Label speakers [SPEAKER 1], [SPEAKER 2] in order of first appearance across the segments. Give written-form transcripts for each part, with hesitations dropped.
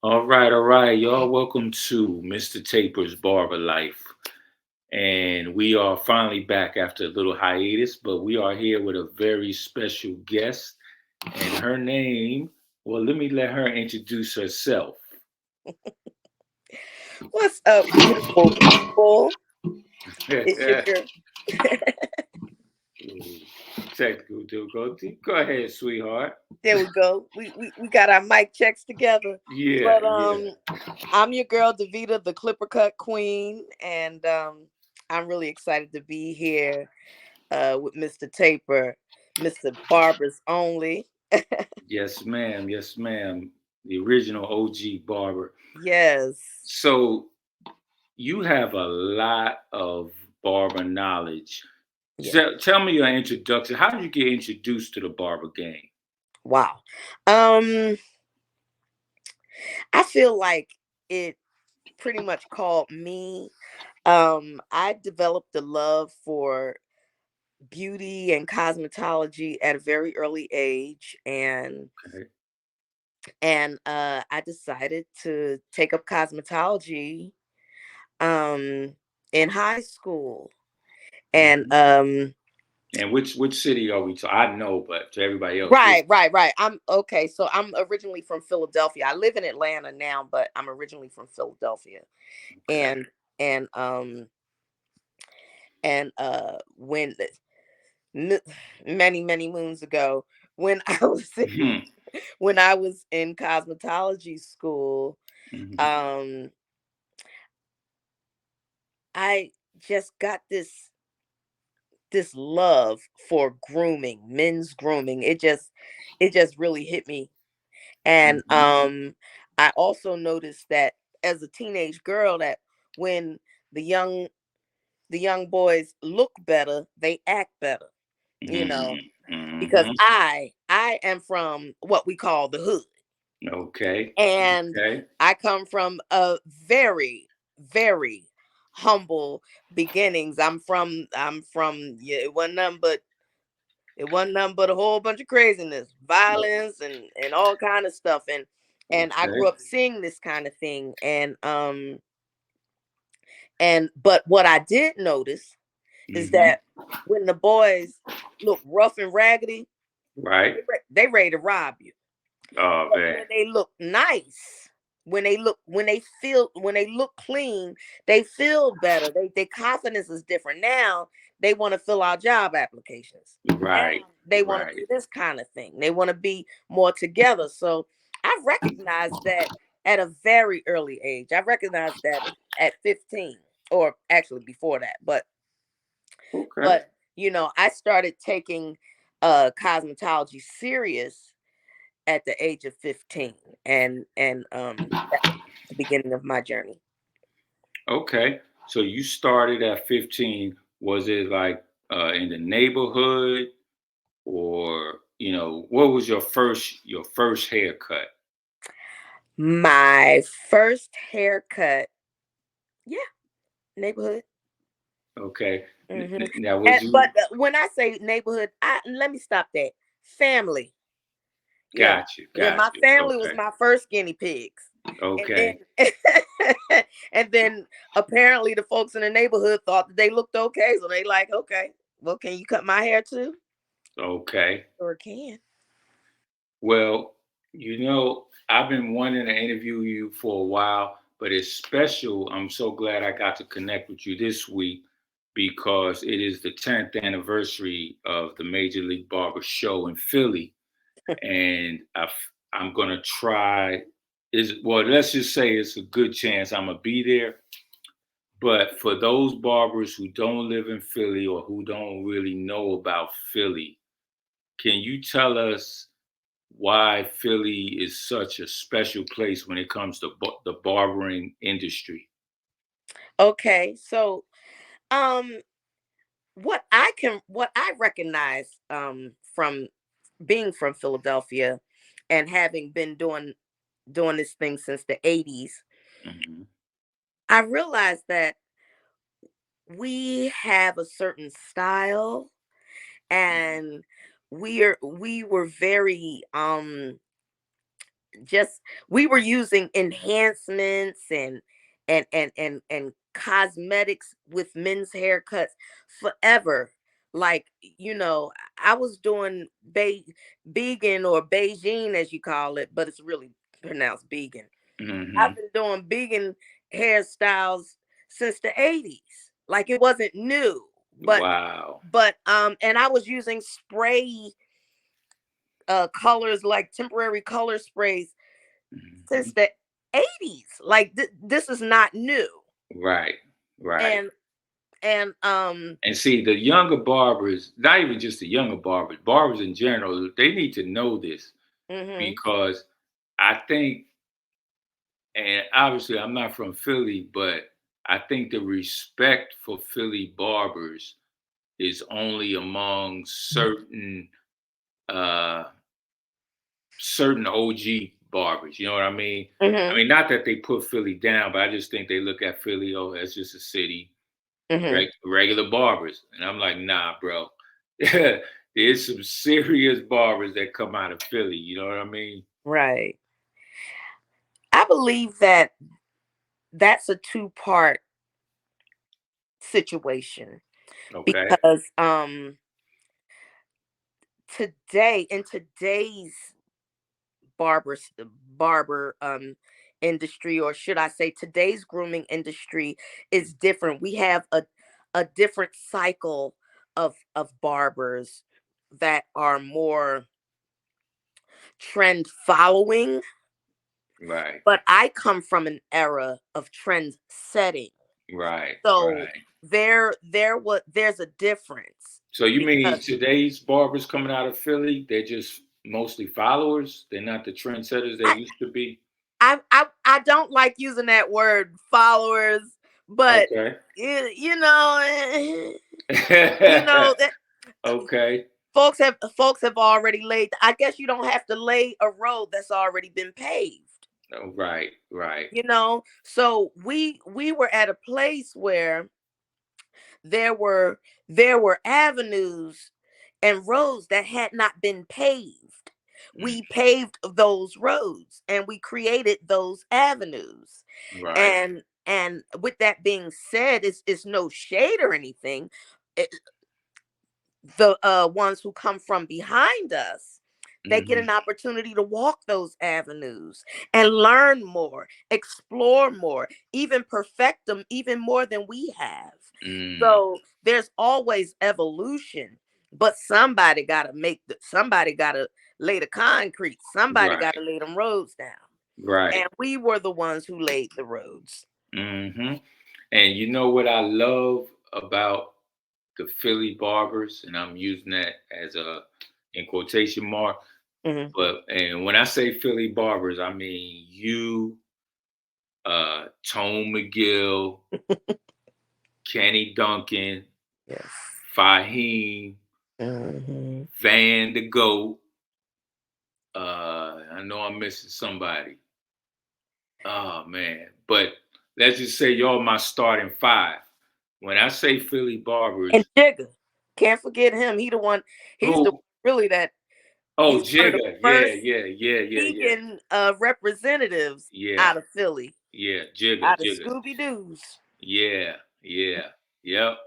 [SPEAKER 1] All right, y'all. Welcome to Mr. Taper's Barber Life. And we are finally back after a little hiatus, but we are here with a very special guest. And her name, well, let me let her introduce herself.
[SPEAKER 2] What's up, beautiful people? It's your girl.
[SPEAKER 1] Technical difficulty. Go ahead, sweetheart.
[SPEAKER 2] There we go. We got our mic checks together.
[SPEAKER 1] Yeah,
[SPEAKER 2] But
[SPEAKER 1] yeah.
[SPEAKER 2] I'm your girl Davida, the Clipper Cut Queen, and I'm really excited to be here with Mr. Taper, Mr. Barber's only.
[SPEAKER 1] Yes, ma'am. Yes, ma'am. The original OG barber.
[SPEAKER 2] Yes.
[SPEAKER 1] So you have a lot of barber knowledge.
[SPEAKER 2] Yeah.
[SPEAKER 1] Tell me your introduction. How did you get introduced to the barber game?
[SPEAKER 2] Wow. Um I feel like it pretty much called me. I developed a love for beauty and cosmetology at a very early age,
[SPEAKER 1] Okay.
[SPEAKER 2] and I decided to take up cosmetology um in high school. And
[SPEAKER 1] Mhm. And which city are we to? I know, but to everybody else, which
[SPEAKER 2] right. I'm okay, so I'm originally from Philadelphia. I live in Atlanta now, but I'm originally from Philadelphia.
[SPEAKER 1] okay.
[SPEAKER 2] And and um and when m- many moons ago, when I was
[SPEAKER 1] Mhm.
[SPEAKER 2] when I was in cosmetology school,
[SPEAKER 1] Mhm.
[SPEAKER 2] um I just got this love for grooming, men's grooming. It just really hit me. And
[SPEAKER 1] Mhm.
[SPEAKER 2] I also noticed that as a teenage girl, that when the young the young boys look better, they act better, you
[SPEAKER 1] Mhm.
[SPEAKER 2] know, because
[SPEAKER 1] Mhm.
[SPEAKER 2] I am from what we call the hood.
[SPEAKER 1] Okay.
[SPEAKER 2] And
[SPEAKER 1] Okay.
[SPEAKER 2] I come from a very humble beginnings. I'm from yeah, it wasn't nothing but a whole bunch of craziness, violence, and all kind of stuff. And I
[SPEAKER 1] Okay.
[SPEAKER 2] grew up seeing this kind of thing. And but what I did notice is
[SPEAKER 1] Mhm.
[SPEAKER 2] that when the boys look rough and raggedy,
[SPEAKER 1] Right.
[SPEAKER 2] they ready to rob you.
[SPEAKER 1] Oh
[SPEAKER 2] But
[SPEAKER 1] man.
[SPEAKER 2] when they look nice, when they look clean, they feel better. Their confidence is different. Now they want to fill out job applications. Now
[SPEAKER 1] Right.
[SPEAKER 2] they want to
[SPEAKER 1] Right.
[SPEAKER 2] do this kind of thing. They want to be more together. So I recognized that at a very early age. I recognized that at 15, or actually before that.
[SPEAKER 1] Okay.
[SPEAKER 2] But I started taking cosmetology serious at the age of 15, and that was the beginning of my journey.
[SPEAKER 1] Okay. So you started at 15. Was it like in the neighborhood or what was your first haircut?
[SPEAKER 2] My first haircut, yeah, neighborhood.
[SPEAKER 1] Okay.
[SPEAKER 2] Hmm.
[SPEAKER 1] Now was
[SPEAKER 2] And
[SPEAKER 1] you
[SPEAKER 2] but when I say neighborhood, let me stop that. Family, yeah,
[SPEAKER 1] got you,
[SPEAKER 2] yeah.
[SPEAKER 1] got
[SPEAKER 2] My
[SPEAKER 1] you.
[SPEAKER 2] family was
[SPEAKER 1] Okay.
[SPEAKER 2] my first guinea pigs, and
[SPEAKER 1] Okay.
[SPEAKER 2] then and then apparently the folks in the neighborhood thought that they looked okay, so they like, okay, well, can you cut my hair too?
[SPEAKER 1] Okay.
[SPEAKER 2] Or can.
[SPEAKER 1] Well, I've been wanting to interview you for a while, but it's special. I'm so glad I got to connect with you this week because it is the 10th anniversary of the Major League Barber Show in Philly. And I'm going to try. Let's just say it's a good chance I'm going to be there. But for those barbers who don't live in Philly or who don't really know about Philly, can you tell us why Philly is such a special place when it comes to the barbering industry?
[SPEAKER 2] Okay, so um what I recognize from being from Philadelphia and having been doing this thing since the 80s,
[SPEAKER 1] Hmm.
[SPEAKER 2] I realized that we have a certain style, and we were very just we were using enhancements and cosmetics with men's haircuts forever. Like, I was doing vegan or Beijing as you call it, but it's really pronounced vegan. I've
[SPEAKER 1] Hmm.
[SPEAKER 2] been doing vegan hairstyles since the 80s. Like, it wasn't new. But
[SPEAKER 1] Wow.
[SPEAKER 2] and I was using spray colors, like temporary color sprays,
[SPEAKER 1] Hmm.
[SPEAKER 2] since the 80s. Like, this is not new.
[SPEAKER 1] Right. Right.
[SPEAKER 2] And and
[SPEAKER 1] And see, the younger barbers, not even just the younger barbers, barbers in general, they need to know this
[SPEAKER 2] mhm
[SPEAKER 1] because I think, and obviously I'm not from Philly, but I think the respect for Philly barbers is only among uh certain OG barbers. You know what I mean? I
[SPEAKER 2] mhm
[SPEAKER 1] mean, not that they put Philly down, but I just think they look at Philly, oh, that's just a city,
[SPEAKER 2] mhm
[SPEAKER 1] regular barbers. And I'm like, nah, bro. There's some serious barbers that come out of Philly. You know what I mean?
[SPEAKER 2] right. I believe that that's a two-part situation,
[SPEAKER 1] Okay.
[SPEAKER 2] because today, in today's barbers barber industry, or should I say today's grooming industry, is different. We have a different cycle of barbers that are more trend following,
[SPEAKER 1] Right.
[SPEAKER 2] but I come from an era of trend setting.
[SPEAKER 1] Right.
[SPEAKER 2] So
[SPEAKER 1] Right.
[SPEAKER 2] there's a difference,
[SPEAKER 1] So you mean
[SPEAKER 2] because
[SPEAKER 1] today's barbers coming out of Philly, they're just mostly followers? They're not the trendsetters they
[SPEAKER 2] I
[SPEAKER 1] used to be?
[SPEAKER 2] I don't like using that word followers, but
[SPEAKER 1] Okay.
[SPEAKER 2] you know, that
[SPEAKER 1] Okay.
[SPEAKER 2] folks have already laid. I guess you don't have to lay a road that's already been paved.
[SPEAKER 1] Oh, right. Right.
[SPEAKER 2] So we were at a place where there were there were avenues and roads that had not been paved.
[SPEAKER 1] Mm,
[SPEAKER 2] We paved those roads and we created those avenues.
[SPEAKER 1] right.
[SPEAKER 2] And with that being said, it's no shade or anything. The ones who come from behind us, they get
[SPEAKER 1] Hmm.
[SPEAKER 2] an opportunity to walk those avenues and learn more, explore more, even perfect them even more than we have.
[SPEAKER 1] Mm,
[SPEAKER 2] So there's always evolution, but somebody got to lay the concrete, somebody got to
[SPEAKER 1] right.
[SPEAKER 2] lay them roads down,
[SPEAKER 1] Right.
[SPEAKER 2] and we were the ones who laid the roads.
[SPEAKER 1] Hmm. And you know what I love about the Philly barbers, and I'm using that as a in quotation mark.
[SPEAKER 2] Hmm.
[SPEAKER 1] But and when I say Philly barbers, I mean you, Tone McGill, Kenny Duncan,
[SPEAKER 2] Yes.
[SPEAKER 1] Fahim,
[SPEAKER 2] Hmm.
[SPEAKER 1] Van the Goat. I know I'm missing somebody. Oh man, but let's just say y'all my starting five. When I say Philly
[SPEAKER 2] And
[SPEAKER 1] barbers,
[SPEAKER 2] Jigga, can't forget him. He's the
[SPEAKER 1] who?
[SPEAKER 2] really that
[SPEAKER 1] Oh,
[SPEAKER 2] he's one of the
[SPEAKER 1] Jigga, yeah,
[SPEAKER 2] first
[SPEAKER 1] yeah, yeah, yeah, yeah,
[SPEAKER 2] vegan representatives
[SPEAKER 1] yeah,
[SPEAKER 2] out of Philly,
[SPEAKER 1] yeah, Jigga,
[SPEAKER 2] out of
[SPEAKER 1] Jigga,
[SPEAKER 2] Scooby Doo's,
[SPEAKER 1] yeah, yeah, yep.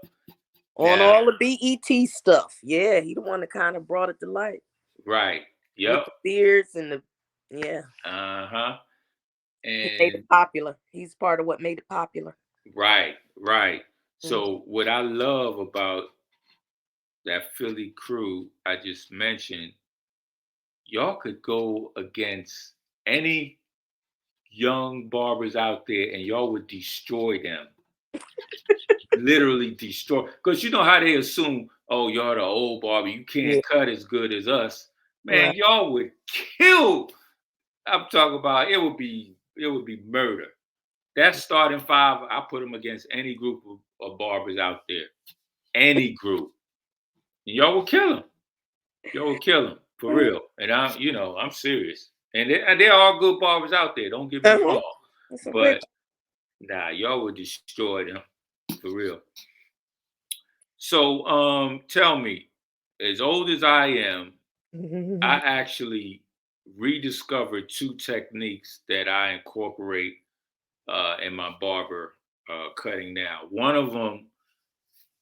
[SPEAKER 2] on
[SPEAKER 1] Now,
[SPEAKER 2] all the BET stuff. Yeah, he the one that kind of brought it to light
[SPEAKER 1] right,
[SPEAKER 2] with
[SPEAKER 1] yep,
[SPEAKER 2] the beards and the yeah.
[SPEAKER 1] uh huh,
[SPEAKER 2] He made it
[SPEAKER 1] and
[SPEAKER 2] popular. He's part of what made it popular.
[SPEAKER 1] right, right.
[SPEAKER 2] Mm.
[SPEAKER 1] So what I love about that Philly crew I just mentioned, y'all could go against any young barbers out there, and y'all would destroy them. Literally destroy. Because you know how they assume, oh, y'all the old barber, you
[SPEAKER 2] Yeah,
[SPEAKER 1] can't cut as good as us.
[SPEAKER 2] right.
[SPEAKER 1] Man, y'all would kill. I'm talking about it would be murder. That starting five, I put them against any group of barbers out there. Any group. And y'all will kill them. Y'all will kill them. For real. And I'm serious. And there are good barbers out there, don't get me
[SPEAKER 2] Uh-huh.
[SPEAKER 1] wrong.
[SPEAKER 2] It's a rich.
[SPEAKER 1] But nah, y'all would destroy them. For real. So tell me, as old as I am, I actually rediscovered two techniques that I incorporate in my barber cutting now. One of them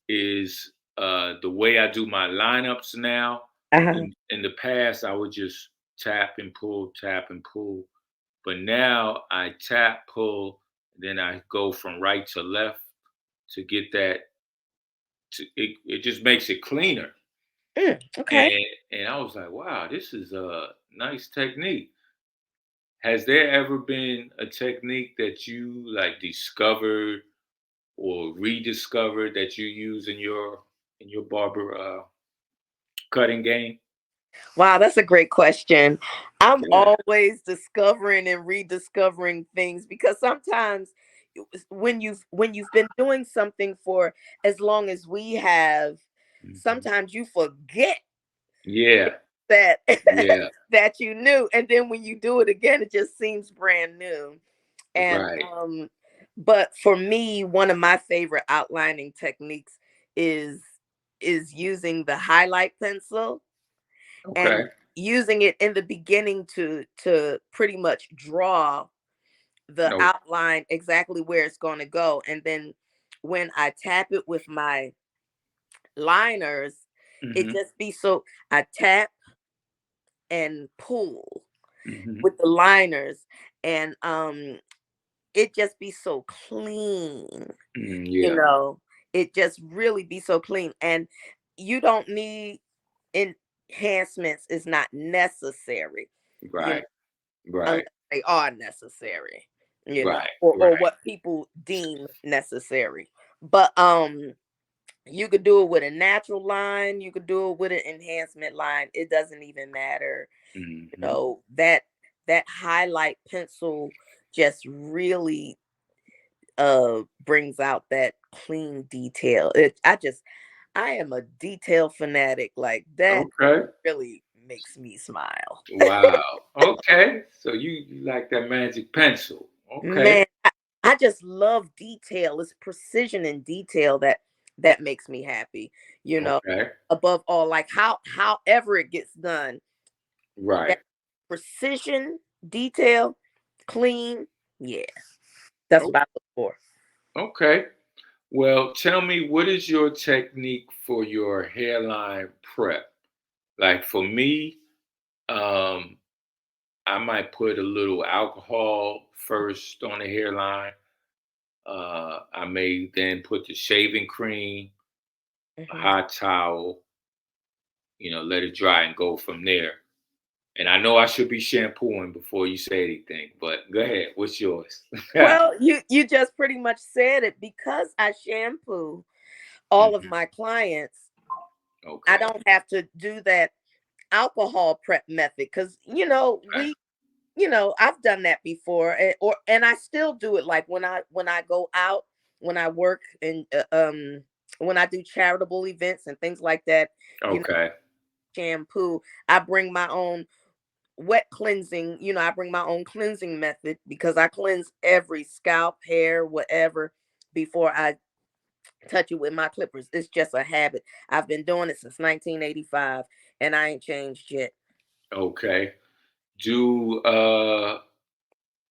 [SPEAKER 1] is the way I do my lineups now.
[SPEAKER 2] Uh-huh.
[SPEAKER 1] In the past, I would just tap and pull. But now I tap, pull, then I go from right to left to get that. It just makes it cleaner.
[SPEAKER 2] Okay.
[SPEAKER 1] And I was like, wow, this is a nice technique. Has there ever been a technique that you like discovered or rediscovered that you use in your barber cutting game?
[SPEAKER 2] Wow, that's a great question. I'm
[SPEAKER 1] Yeah.
[SPEAKER 2] always discovering and rediscovering things because sometimes when you've been doing something for as long as we have,
[SPEAKER 1] Mhm.
[SPEAKER 2] sometimes you forget
[SPEAKER 1] Yeah.
[SPEAKER 2] that
[SPEAKER 1] Yeah.
[SPEAKER 2] that you knew, and then when you do it again it just seems brand new. And
[SPEAKER 1] Right.
[SPEAKER 2] but for me, one of my favorite outlining techniques is using the highlight pencil and
[SPEAKER 1] Okay.
[SPEAKER 2] using it in the beginning to pretty much draw the
[SPEAKER 1] No.
[SPEAKER 2] outline exactly where it's going to go, and then when I tap it with my liners, it
[SPEAKER 1] Hmm.
[SPEAKER 2] just be so I tap and pull
[SPEAKER 1] Hmm.
[SPEAKER 2] with the liners, and it just be so clean,
[SPEAKER 1] Mm,
[SPEAKER 2] you
[SPEAKER 1] yeah.
[SPEAKER 2] know. It just really be so clean, and you don't need enhancements is not necessary, you know,
[SPEAKER 1] Right. Right.
[SPEAKER 2] unless they are necessary, you know,
[SPEAKER 1] Right.
[SPEAKER 2] or
[SPEAKER 1] Right.
[SPEAKER 2] what people deem necessary. But you could do it with a natural line, you could do it with an enhancement line. It doesn't even matter. You
[SPEAKER 1] Hmm.
[SPEAKER 2] know, that highlight pencil just really brings out that clean detail. I am a detail fanatic. Like that
[SPEAKER 1] Okay.
[SPEAKER 2] really makes me smile.
[SPEAKER 1] Wow. Okay. So you like that magic pencil. Okay.
[SPEAKER 2] Man, I just love detail. It's precision and detail that makes me happy. You know,
[SPEAKER 1] Okay.
[SPEAKER 2] above all, like however it gets done, that
[SPEAKER 1] Right.
[SPEAKER 2] precision, detail, clean. Yeah, that's
[SPEAKER 1] O-
[SPEAKER 2] what I look for.
[SPEAKER 1] Okay. Well, tell me, what is your technique for your hairline prep? Like for me, um, I might put a little alcohol first on the hairline. I may then put the shaving cream, a
[SPEAKER 2] Mhm.
[SPEAKER 1] hot towel, let it dry and go from there. And I know I should be shampooing before you say anything, but go ahead. What's yours?
[SPEAKER 2] Well, you just pretty much said it because I shampoo all of
[SPEAKER 1] Mhm.
[SPEAKER 2] my clients. I
[SPEAKER 1] Okay.
[SPEAKER 2] don't have to do that alcohol prep method because
[SPEAKER 1] Okay.
[SPEAKER 2] I've done that before, and I still do it. Like when I go out, when I work, and when I do charitable events and things like that, you know,
[SPEAKER 1] Okay.
[SPEAKER 2] shampoo. I bring my own wet cleansing. I bring my own cleansing method because I cleanse every scalp, hair, whatever before I touch it with my clippers. It's just a habit. I've been doing it since 1985, and I ain't changed yet.
[SPEAKER 1] Okay. Do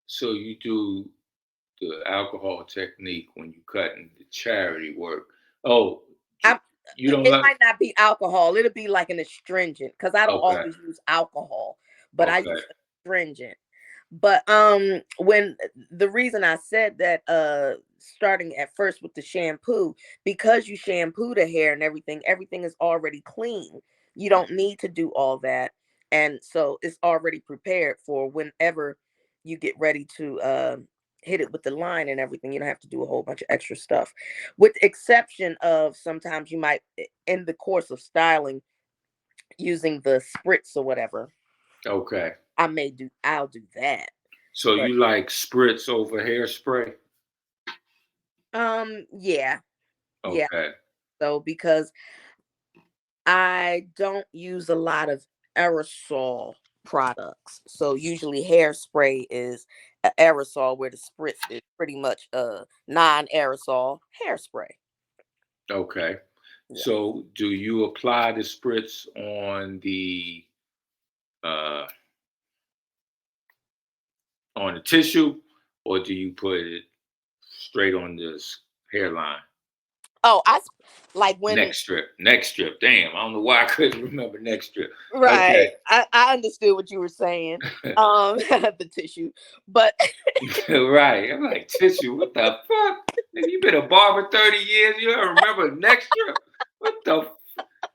[SPEAKER 1] so you do the alcohol technique when you cut in the charity work. Oh,
[SPEAKER 2] I'm
[SPEAKER 1] you don't
[SPEAKER 2] it
[SPEAKER 1] like
[SPEAKER 2] might not be alcohol. It'll be like an astringent because I don't
[SPEAKER 1] okay.
[SPEAKER 2] always use alcohol, but I
[SPEAKER 1] Okay.
[SPEAKER 2] use astringent. But when the reason I said that, starting at first with the shampoo, because you shampoo the hair and everything is already clean. You don't need to do all that. And so it's already prepared for whenever you get ready to hit it with the line and everything. You don't have to do a whole bunch of extra stuff. With the exception of sometimes you might in the course of styling using the spritz or whatever,
[SPEAKER 1] Okay.
[SPEAKER 2] I'll do that.
[SPEAKER 1] So
[SPEAKER 2] But
[SPEAKER 1] you like spritz over hairspray?
[SPEAKER 2] yeah, yeah.
[SPEAKER 1] Okay.
[SPEAKER 2] So because I don't use a lot of aerosol products. So usually hairspray is a aerosol where the spritz is pretty much a non-aerosol hairspray.
[SPEAKER 1] Okay.
[SPEAKER 2] Yeah.
[SPEAKER 1] So do you apply the spritz on the uh on the tissue, or do you put it straight on this hairline?
[SPEAKER 2] Oh, like when.
[SPEAKER 1] Neck strip. Damn, I don't know why I couldn't remember neck strip. Okay.
[SPEAKER 2] Right. I understood what you were saying. The tissue. But
[SPEAKER 1] Right. I'm like, tissue, what the fuck? Nigga, you been a barber 30 years, you don't remember neck strip? What the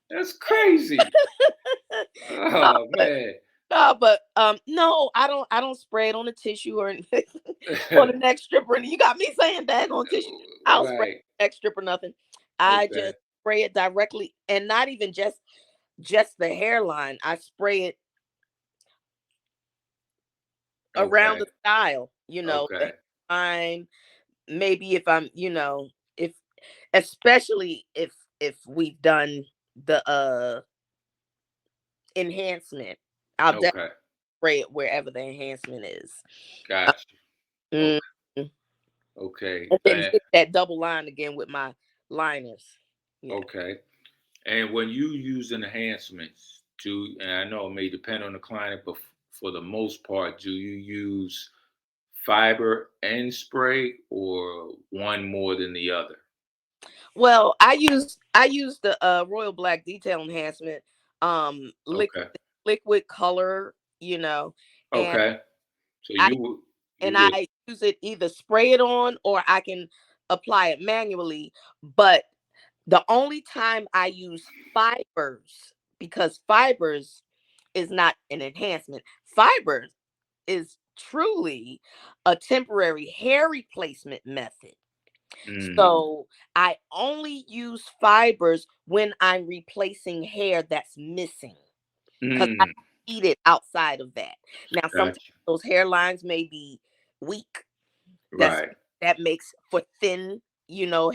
[SPEAKER 1] That's crazy.
[SPEAKER 2] no,
[SPEAKER 1] Oh
[SPEAKER 2] but
[SPEAKER 1] man.
[SPEAKER 2] no, I don't spray it on the tissue or anything on the neck strip or anything. You got me saying that on tissue. I don't spray
[SPEAKER 1] Right.
[SPEAKER 2] neck strip or nothing. I
[SPEAKER 1] Okay.
[SPEAKER 2] just spray it directly, and not even just the hairline. I spray it around
[SPEAKER 1] Okay.
[SPEAKER 2] the style, the
[SPEAKER 1] Okay.
[SPEAKER 2] hairline. Maybe if I'm, if especially if we've done the enhancement, I'll definitely
[SPEAKER 1] Okay.
[SPEAKER 2] spray it wherever the enhancement is. Uh,
[SPEAKER 1] Got you.
[SPEAKER 2] mm,
[SPEAKER 1] Okay. Okay.
[SPEAKER 2] and then hit that double line again with my liners. Yeah.
[SPEAKER 1] Okay. And when you use enhancements, and I know it may depend on the client, but for the most part, do you use fiber and spray or one more than the other?
[SPEAKER 2] Well, I use the Royal Black Detail Enhancement, liquid
[SPEAKER 1] Okay.
[SPEAKER 2] liquid color, you know, and
[SPEAKER 1] Okay. So
[SPEAKER 2] I
[SPEAKER 1] you would
[SPEAKER 2] I use it, either spray it on or I can apply it manually. But the only time I use fibers, because fibers is not an enhancement. Fibers is truly a temporary hair replacement method.
[SPEAKER 1] mm,
[SPEAKER 2] So I only use fibers when I'm replacing hair that's missing, because I
[SPEAKER 1] mm,
[SPEAKER 2] don't need it outside of that. Now, sometimes
[SPEAKER 1] gotcha.
[SPEAKER 2] those hairlines may be weak. That's
[SPEAKER 1] Right.
[SPEAKER 2] that makes for thin,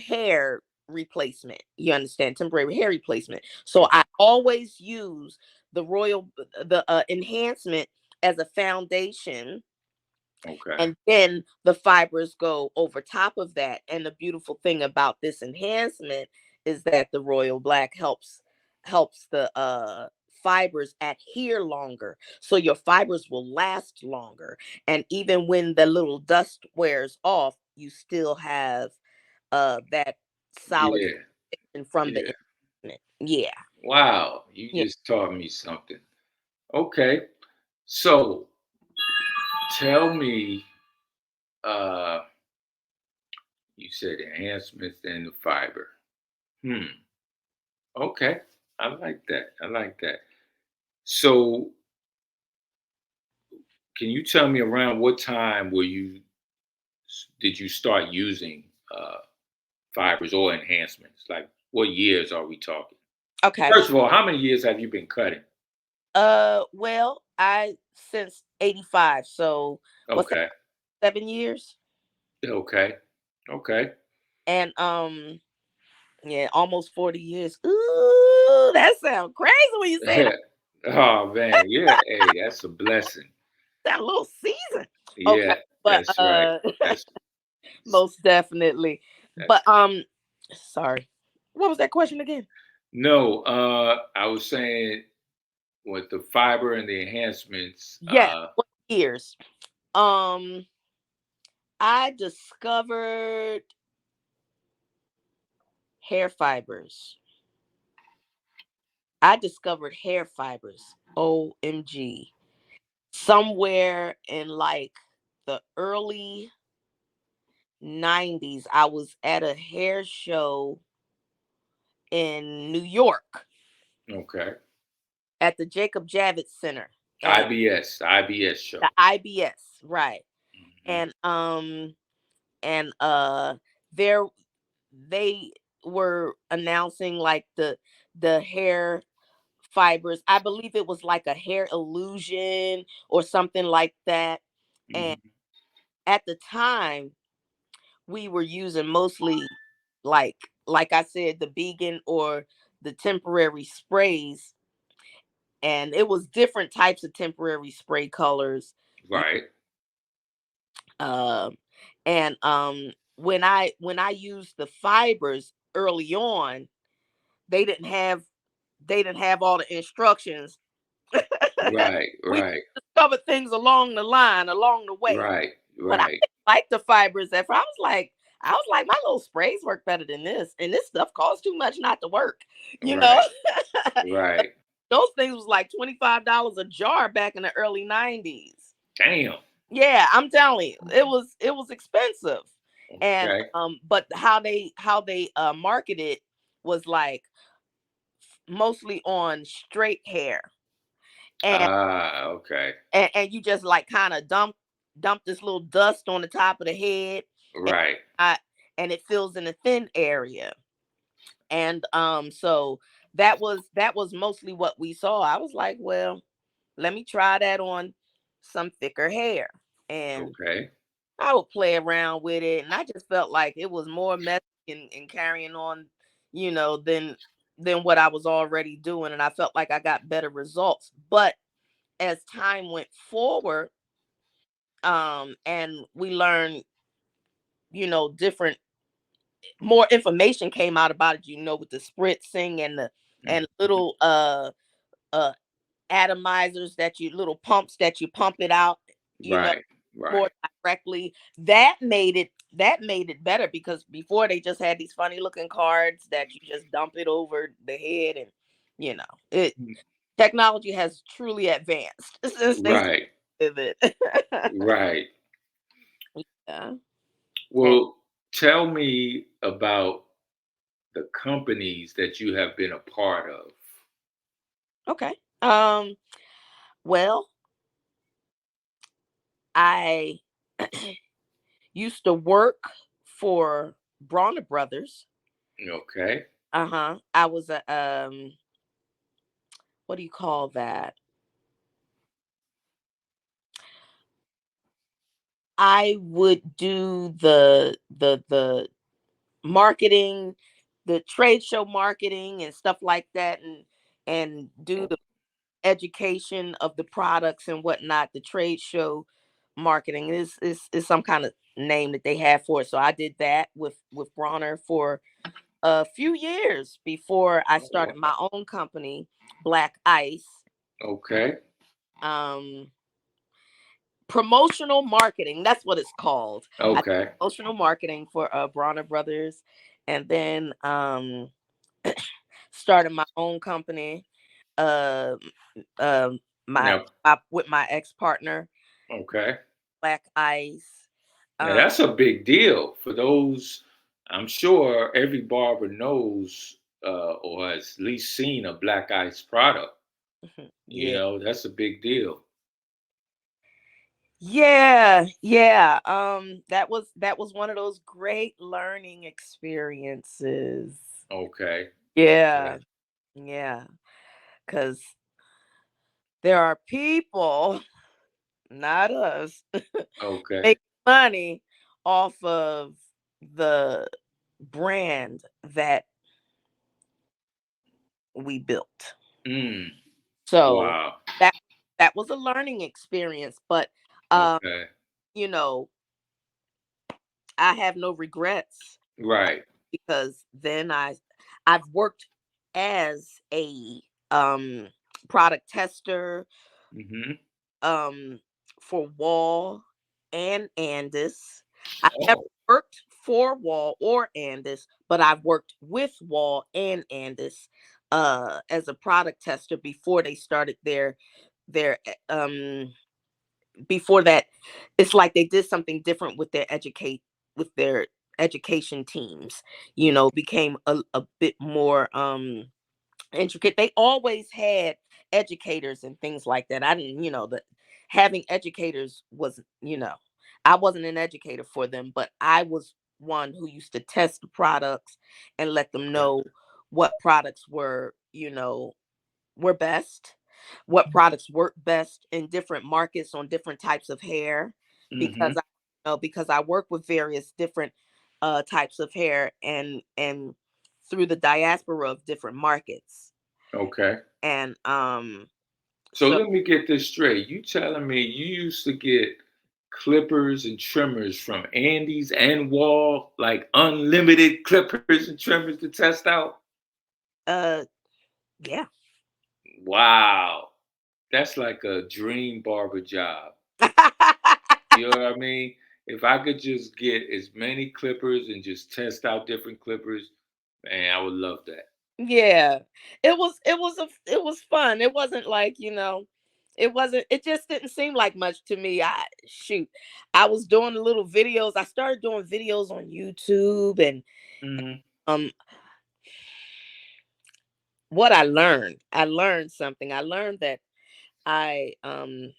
[SPEAKER 2] hair replacement. You understand? Temporary hair replacement. So
[SPEAKER 1] Okay.
[SPEAKER 2] I always use the enhancement as a foundation,
[SPEAKER 1] Okay.
[SPEAKER 2] and then the fibers go over top of that. And the beautiful thing about this enhancement is that the Royal Black helps the fibers adhere longer, so your fibers will last longer. And even when the little dust wears off, you still have that solid
[SPEAKER 1] Yeah.
[SPEAKER 2] foundation from the
[SPEAKER 1] Yeah.
[SPEAKER 2] enhancement. Yeah.
[SPEAKER 1] Wow. You
[SPEAKER 2] Yeah.
[SPEAKER 1] just taught me something. Okay. So tell me, uh, you said enhancements and the fiber. Hmm. Okay. I like that. I like that. So can you tell me around what time did you start using fibers or enhancements? Like what years are we talking?
[SPEAKER 2] Okay.
[SPEAKER 1] First of all, how many years have you been cutting?
[SPEAKER 2] Well, I since 85. So what's that,
[SPEAKER 1] Okay.
[SPEAKER 2] 7 years?
[SPEAKER 1] Okay. Okay.
[SPEAKER 2] And yeah, almost 40 years. Ooh, that sounds crazy when you say that.
[SPEAKER 1] Oh man, yeah. Hey, that's a blessing.
[SPEAKER 2] That little season. Okay,
[SPEAKER 1] Yeah,
[SPEAKER 2] but
[SPEAKER 1] that's right. That's
[SPEAKER 2] most definitely.
[SPEAKER 1] that's
[SPEAKER 2] But sorry. What was that question again?
[SPEAKER 1] no. I was saying with the fiber and the enhancements.
[SPEAKER 2] Yeah, what years? Um, I discovered hair fibers. I discovered hair fibers. OMG. Somewhere in like the early 90s, I was at a hair show in New York
[SPEAKER 1] Okay.
[SPEAKER 2] at the Jacob Javits Center, and
[SPEAKER 1] IBS show.
[SPEAKER 2] the IBS, right.
[SPEAKER 1] Hmm.
[SPEAKER 2] And there they were announcing like the hair fibers. I believe it was like a hair illusion or something like that. And
[SPEAKER 1] Hmm.
[SPEAKER 2] at the time, we were using mostly, like like I said, the vegan or the temporary sprays, and it was different types of temporary spray colors.
[SPEAKER 1] Right.
[SPEAKER 2] Um, and when I used the fibers early on, they didn't have all the instructions.
[SPEAKER 1] Right.
[SPEAKER 2] We
[SPEAKER 1] Right.
[SPEAKER 2] discovered things along the line, along the way.
[SPEAKER 1] Right.
[SPEAKER 2] But I
[SPEAKER 1] Right.
[SPEAKER 2] didn't like the fibers at first. I was like, my little sprays work better than this, and this stuff costs too much not to work. You know,
[SPEAKER 1] Right. Right.
[SPEAKER 2] those things was like $25 a jar back in the early '90s.
[SPEAKER 1] Damn.
[SPEAKER 2] Yeah, I'm telling you, it was expensive. And
[SPEAKER 1] Okay.
[SPEAKER 2] but how they marketed was like mostly on straight hair. And
[SPEAKER 1] Ah, okay.
[SPEAKER 2] and you just like kind of dump this little dust on the top of the head, and
[SPEAKER 1] Right.
[SPEAKER 2] I, and it fills in a thin area. And so that was mostly what we saw. I was like, well, let me try that on some thicker hair. And
[SPEAKER 1] Okay.
[SPEAKER 2] I would play around with it, and I just felt like it was more messy and carrying on, than what I was already doing, and I felt like I got better results. But as time went forward, and we learned, different more information came out about it, with the spritzing and the
[SPEAKER 1] Mm.
[SPEAKER 2] and little uh atomizers, little pumps that you pump it out, you know,
[SPEAKER 1] Right.
[SPEAKER 2] more
[SPEAKER 1] Right.
[SPEAKER 2] directly. That made it better, because before they just had these funny looking cards that you just dump it over the head, and it
[SPEAKER 1] Mm.
[SPEAKER 2] technology has truly advanced since they
[SPEAKER 1] Right.
[SPEAKER 2] did it.
[SPEAKER 1] Right.
[SPEAKER 2] Yeah. And
[SPEAKER 1] Well, tell me about the companies that you have been a part of.
[SPEAKER 2] okay. Well, I used to work for Bronner Brothers.
[SPEAKER 1] Okay.
[SPEAKER 2] Uh-huh. I was a what do you call that? I would do the marketing, the trade show marketing and stuff like that, and do
[SPEAKER 1] O-
[SPEAKER 2] the education of the products and whatnot. The trade show marketing is some kind of name that they have for it. So I did that with Bronner for a few years before I started my own company, Black Ice.
[SPEAKER 1] Okay.
[SPEAKER 2] Um, Promotional marketing. That's what it's called. I did
[SPEAKER 1] Okay.
[SPEAKER 2] promotional marketing for Bronner Brothers, and then started my own company. Uh, my,
[SPEAKER 1] Now,
[SPEAKER 2] with my ex partner,
[SPEAKER 1] okay.
[SPEAKER 2] Black Ice.
[SPEAKER 1] Now
[SPEAKER 2] Um,
[SPEAKER 1] that's a big deal for those. I'm sure every barber knows or has at least seen a black ice product. You
[SPEAKER 2] yeah,
[SPEAKER 1] know, that's a big deal.
[SPEAKER 2] yeah, yeah. That was one of those great learning experiences.
[SPEAKER 1] Okay.
[SPEAKER 2] Yeah,
[SPEAKER 1] Yeah.
[SPEAKER 2] yeah. Because there are people, not us,
[SPEAKER 1] Okay.
[SPEAKER 2] make money off of the brand that we built.
[SPEAKER 1] Mm.
[SPEAKER 2] So
[SPEAKER 1] Wow.
[SPEAKER 2] that that was a learning experience, but um,
[SPEAKER 1] Okay.
[SPEAKER 2] you know, I have no regrets,
[SPEAKER 1] Right.
[SPEAKER 2] because then I've worked as a um product tester,
[SPEAKER 1] Hmm.
[SPEAKER 2] um for Wall and Andis. I've never
[SPEAKER 1] Oh.
[SPEAKER 2] worked for Wall or Andis, but I've worked with Wall and Andis as a product tester before they started their before that. It's like they did something different with their education teams, became a bit more intricate. They always had educators and things like that. I didn't, that having educators was, I wasn't an educator for them, but I was one who used to test the products and let them
[SPEAKER 1] Okay.
[SPEAKER 2] know what products were best, what products work best in different markets on different types of hair, because
[SPEAKER 1] Hmm.
[SPEAKER 2] I work with various different types of hair, and through the diaspora of different markets.
[SPEAKER 1] Okay.
[SPEAKER 2] And
[SPEAKER 1] So
[SPEAKER 2] so
[SPEAKER 1] let me get this straight. You telling me you used to get clippers and trimmers from Andes and Wall, like unlimited clippers and trimmers to test out?
[SPEAKER 2] uh yeah.
[SPEAKER 1] Wow. that's like a dream barber job. You know what I mean? If I could just get as many clippers and just test out different clippers, man, I would love that.
[SPEAKER 2] Yeah. It was fun. It wasn't like, it just didn't seem like much to me. I was doing little videos. I started doing videos on YouTube and
[SPEAKER 1] Hmm.
[SPEAKER 2] um I learned something. I learned that I am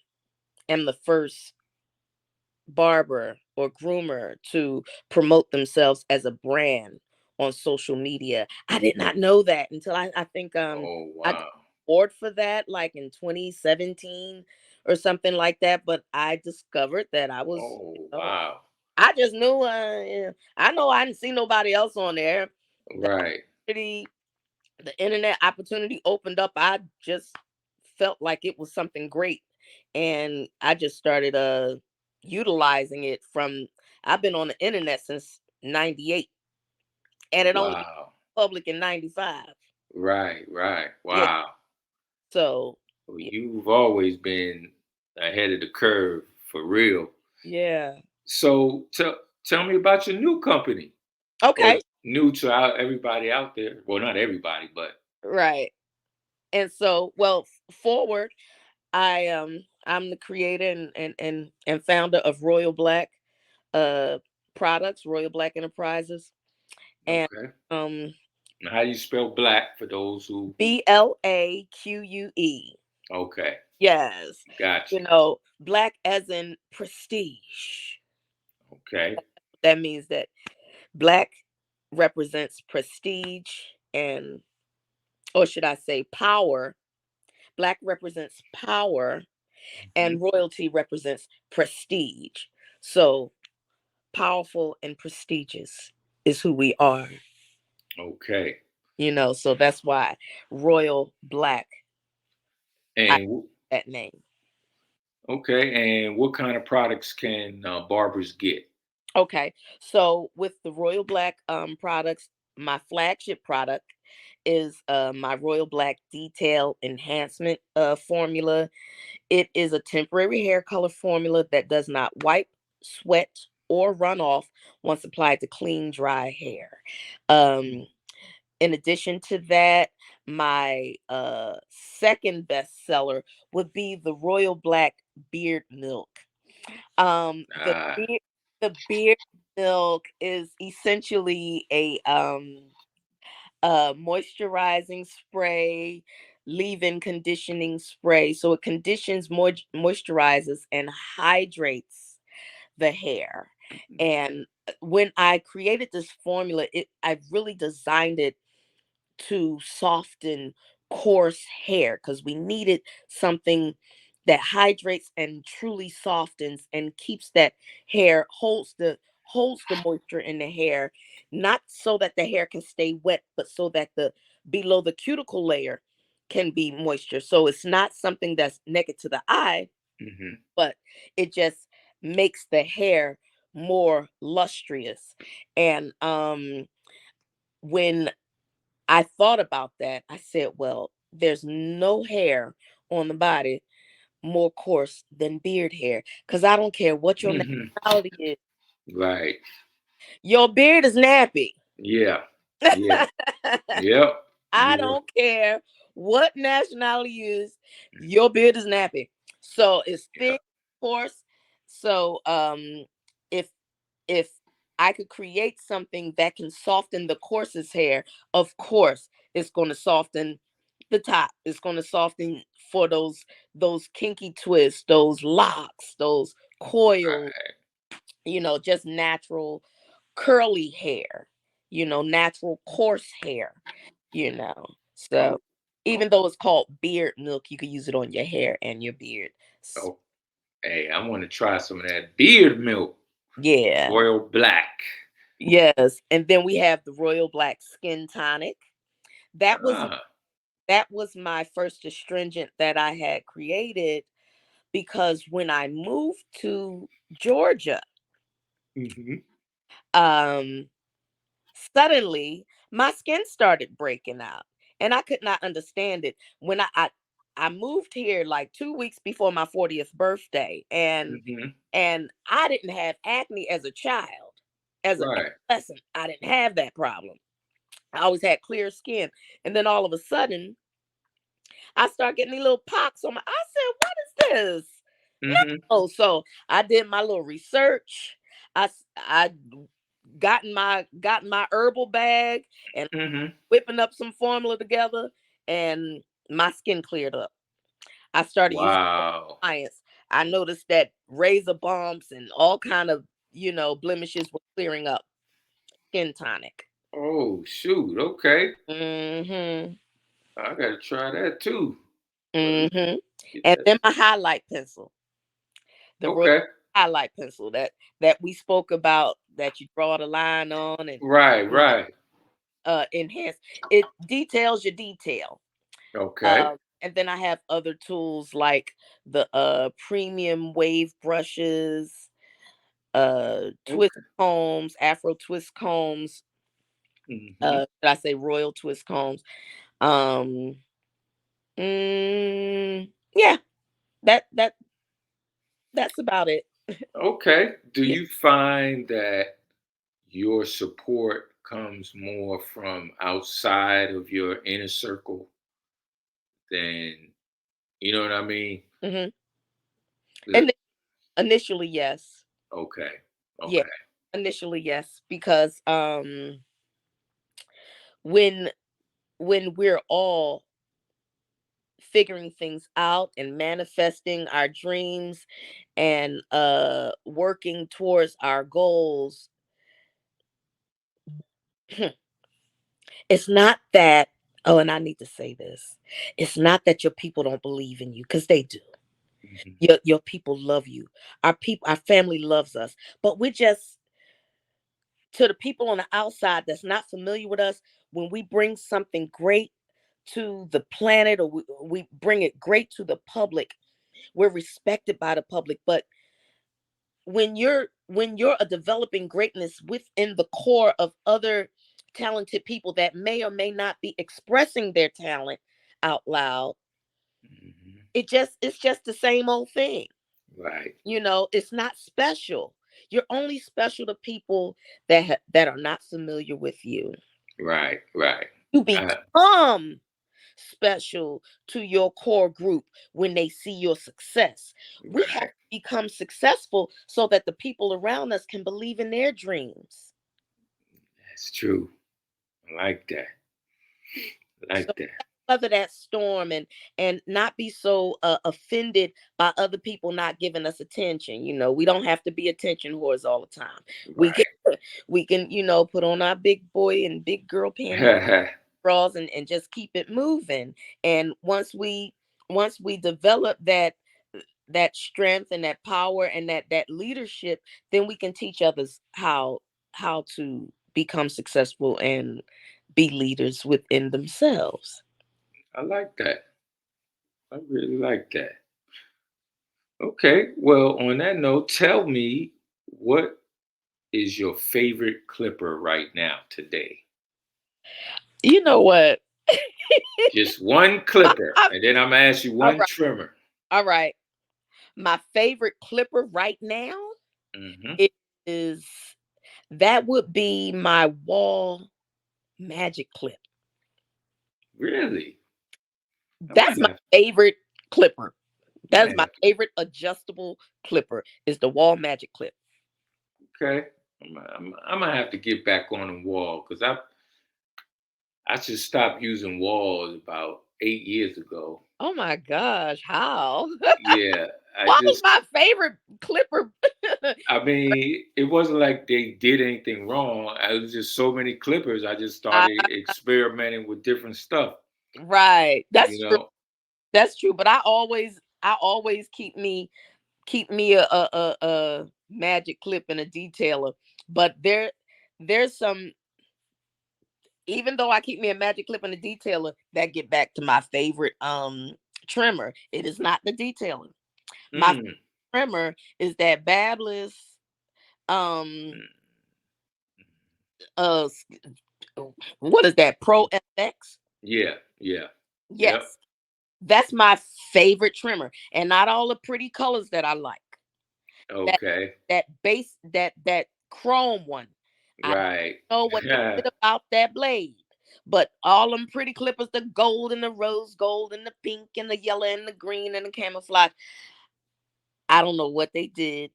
[SPEAKER 2] the first barber or groomer to promote themselves as a brand on social media. I did not know that until I think
[SPEAKER 1] Oh
[SPEAKER 2] I got
[SPEAKER 1] wow.
[SPEAKER 2] bored for that like in 2017 or something like that. But I discovered that
[SPEAKER 1] Oh wow.
[SPEAKER 2] I just knew yeah, I know I didn't see nobody else on there. The
[SPEAKER 1] Right.
[SPEAKER 2] opportunity, the internet opportunity opened up. I just felt like it was something great, and I just started utilizing it from. I've been on the internet since '98, and it only became
[SPEAKER 1] Wow.
[SPEAKER 2] public in '95.
[SPEAKER 1] Right. Right.
[SPEAKER 2] Yeah,
[SPEAKER 1] Wow.
[SPEAKER 2] so
[SPEAKER 1] Well,
[SPEAKER 2] y-
[SPEAKER 1] you've always been ahead of the curve for real.
[SPEAKER 2] yeah,
[SPEAKER 1] So tell me about your new company, or
[SPEAKER 2] okay,
[SPEAKER 1] new to everybody out there. Well, not everybody, but
[SPEAKER 2] right. And so, well, forward, I'm the creator and founder of Royal Black uh products, Royal Black Enterprises, and
[SPEAKER 1] okay.
[SPEAKER 2] um
[SPEAKER 1] Now, how do you spell black for those who?
[SPEAKER 2] BLAQUE.
[SPEAKER 1] Okay,
[SPEAKER 2] Yes.
[SPEAKER 1] got you.
[SPEAKER 2] Black as in prestige.
[SPEAKER 1] Okay.
[SPEAKER 2] That means that black represents prestige and, or should I say power? Black represents power
[SPEAKER 1] Hmm.
[SPEAKER 2] and royalty represents prestige. So powerful and prestigious is who we are,
[SPEAKER 1] Okay.
[SPEAKER 2] so that's why Royal Black, I
[SPEAKER 1] And
[SPEAKER 2] that name.
[SPEAKER 1] okay. And what kind of products can barbers get?
[SPEAKER 2] Okay. So with the Royal Black products, my flagship product is my Royal Black Detail Enhancement formula. It is a temporary hair color formula that does not wipe, sweat, or run off once applied to clean, dry hair. Um, in addition to that, my second bestseller would be the Royal Black Beard Milk. Um, the
[SPEAKER 1] Ah.
[SPEAKER 2] beard, the beard milk is essentially a moisturizing spray, leave-in conditioning spray. So it conditions, moisturizes, and hydrates the hair. And when I created this formula, I really designed it to soften coarse hair because we needed something that hydrates and truly softens and keeps that hair, holds the moisture in the hair, not so that the hair can stay wet, but so that the below the cuticle layer can be moisture. So it's not something that's naked to the eye,
[SPEAKER 1] Hmm.
[SPEAKER 2] but it just makes the hair more lustrous. And when I thought about that. I said, well, there's no hair on the body more coarse than beard hair. Because I don't care what your nationality is.
[SPEAKER 1] Right.
[SPEAKER 2] Your beard is nappy.
[SPEAKER 1] Yeah. Yeah. Yep.
[SPEAKER 2] I
[SPEAKER 1] You.
[SPEAKER 2] don't care what nationality you is. Your beard is nappy. So it's
[SPEAKER 1] Yeah.
[SPEAKER 2] thick, coarse. So if if I could create something that can soften the coarsest hair, of course, it's going to soften the top. It's going to soften for those kinky twists, those locks, those coils,
[SPEAKER 1] Right.
[SPEAKER 2] just natural curly hair, natural coarse hair, you know. So
[SPEAKER 1] Oh. Oh.
[SPEAKER 2] even though it's called beard milk, you can use it on your hair and your beard.
[SPEAKER 1] Oh. Hey, I want to try some of that beard milk.
[SPEAKER 2] Yeah.
[SPEAKER 1] Royal Black.
[SPEAKER 2] Yes. And then we have the Royal Black Skin Tonic. That was
[SPEAKER 1] Ah.
[SPEAKER 2] that was my first astringent that I had created because when I moved to Georgia,
[SPEAKER 1] Hmm.
[SPEAKER 2] um suddenly my skin started breaking out and I could not understand it when I I moved here like 2 weeks before my 40th birthday,
[SPEAKER 1] Mhm.
[SPEAKER 2] and I didn't have acne as a child. As an
[SPEAKER 1] Right.
[SPEAKER 2] adolescent, I didn't have that problem. I always had clear skin, and then all of a sudden, I start getting these little pox on my. I said, "What is this?"
[SPEAKER 1] Mhm.
[SPEAKER 2] Oh, so I did my little research. I gotten my herbal bag and
[SPEAKER 1] Mhm.
[SPEAKER 2] whipping up some formula together, and my skin cleared up. I started using
[SPEAKER 1] Wow.
[SPEAKER 2] science. I noticed that razor bumps and all kind of blemishes were clearing up. Skin tonic.
[SPEAKER 1] Oh, shoot. Okay.
[SPEAKER 2] Mhm.
[SPEAKER 1] I gotta try that too. Let me
[SPEAKER 2] Mhm.
[SPEAKER 1] get
[SPEAKER 2] And
[SPEAKER 1] that.
[SPEAKER 2] then my highlight pencil, the royal
[SPEAKER 1] Okay.
[SPEAKER 2] highlight pencil that we spoke about, that you draw the line on and
[SPEAKER 1] Right,
[SPEAKER 2] you know,
[SPEAKER 1] right.
[SPEAKER 2] enhance. It details your detail.
[SPEAKER 1] Okay.
[SPEAKER 2] And then I have other tools like the premium wave brushes, twist
[SPEAKER 1] Okay.
[SPEAKER 2] combs, Afro twist combs.
[SPEAKER 1] Mhm.
[SPEAKER 2] Did I say royal twist combs? Um, yeah, that that's about it.
[SPEAKER 1] Okay. Do
[SPEAKER 2] Yeah.
[SPEAKER 1] you find that your support comes more from outside of your inner circle than, you know what I mean?
[SPEAKER 2] hmm
[SPEAKER 1] The,
[SPEAKER 2] And initially, yes.
[SPEAKER 1] okay.
[SPEAKER 2] Yeah,
[SPEAKER 1] Okay.
[SPEAKER 2] initially, yes, because when we're all figuring things out and manifesting our dreams and working towards our goals, it's not that, oh, and I need to say this, it's not that your people don't believe in you, because they do.
[SPEAKER 1] Mhm.
[SPEAKER 2] Your people love you. Our family loves us, but we're just, to the people on the outside that's not familiar with us, when we bring something great to the planet, or we bring it great to the public, we're respected by the public. But when you're a developing greatness within the core of other talented people that may or may not be expressing their talent out loud,
[SPEAKER 1] Mhm.
[SPEAKER 2] it's just the same old thing.
[SPEAKER 1] Right.
[SPEAKER 2] It's not special. You're only special to people that are not familiar with you.
[SPEAKER 1] Right. Right.
[SPEAKER 2] You
[SPEAKER 1] Uh,
[SPEAKER 2] become special to your core group when they see your success. We have
[SPEAKER 1] right.
[SPEAKER 2] to become successful so that the people around us can believe in their dreams.
[SPEAKER 1] That's true. I like that. I
[SPEAKER 2] So
[SPEAKER 1] like that.
[SPEAKER 2] weather that storm and not be so offended by other people not giving us attention. We don't have to be attention whores all the time. We can
[SPEAKER 1] Right.
[SPEAKER 2] put on our big boy and big girl panties, bras, and just keep it moving. And once we develop that strength and that power and that leadership, then we can teach others how to become successful and be leaders within themselves.
[SPEAKER 1] I like that. I really like that. Okay. Well, on that note, tell me, what is your favorite clipper right now today?
[SPEAKER 2] You know what?
[SPEAKER 1] Just one
[SPEAKER 2] I,
[SPEAKER 1] clipper,
[SPEAKER 2] I,
[SPEAKER 1] and then I'm gonna ask you
[SPEAKER 2] all
[SPEAKER 1] one
[SPEAKER 2] right,
[SPEAKER 1] trimmer.
[SPEAKER 2] all right. My favorite clipper right now
[SPEAKER 1] Hmm.
[SPEAKER 2] is that would be my wall magic clip.
[SPEAKER 1] Really? I
[SPEAKER 2] That's
[SPEAKER 1] might
[SPEAKER 2] my
[SPEAKER 1] have.
[SPEAKER 2] favorite clipper.
[SPEAKER 1] I
[SPEAKER 2] That's
[SPEAKER 1] might
[SPEAKER 2] my
[SPEAKER 1] have to.
[SPEAKER 2] favorite adjustable clipper is the wall magic clip.
[SPEAKER 1] Okay. I might have to get back on the wall because I just stopped using walls about 8 years ago.
[SPEAKER 2] Oh my gosh, how?
[SPEAKER 1] Yeah. I
[SPEAKER 2] Why is
[SPEAKER 1] just.
[SPEAKER 2] my favorite clipper?
[SPEAKER 1] I mean, it wasn't like they did anything wrong. I was just so many clippers. I just
[SPEAKER 2] Uh,
[SPEAKER 1] started experimenting with different stuff.
[SPEAKER 2] right.
[SPEAKER 1] You
[SPEAKER 2] That's true.
[SPEAKER 1] know.
[SPEAKER 2] That's true. But I always keep me a magic clip and a detailer. But there's some, even though I keep me a magic clip and a detailer, that get back to my favorite trimmer. It is not the detailer. My
[SPEAKER 1] Mm,
[SPEAKER 2] trimmer is that Babless um
[SPEAKER 1] mm,
[SPEAKER 2] uh what is that, Pro FX?
[SPEAKER 1] yeah. Yeah. Yep.
[SPEAKER 2] Yes. That's my favorite trimmer, and not all the pretty colors that I like. That
[SPEAKER 1] Okay.
[SPEAKER 2] that base that chrome one. I don't
[SPEAKER 1] Right.
[SPEAKER 2] know what they did about that blade. But all them pretty clippers, the gold and the rose gold and the pink and the yellow and the green and the camouflage. I don't know what they did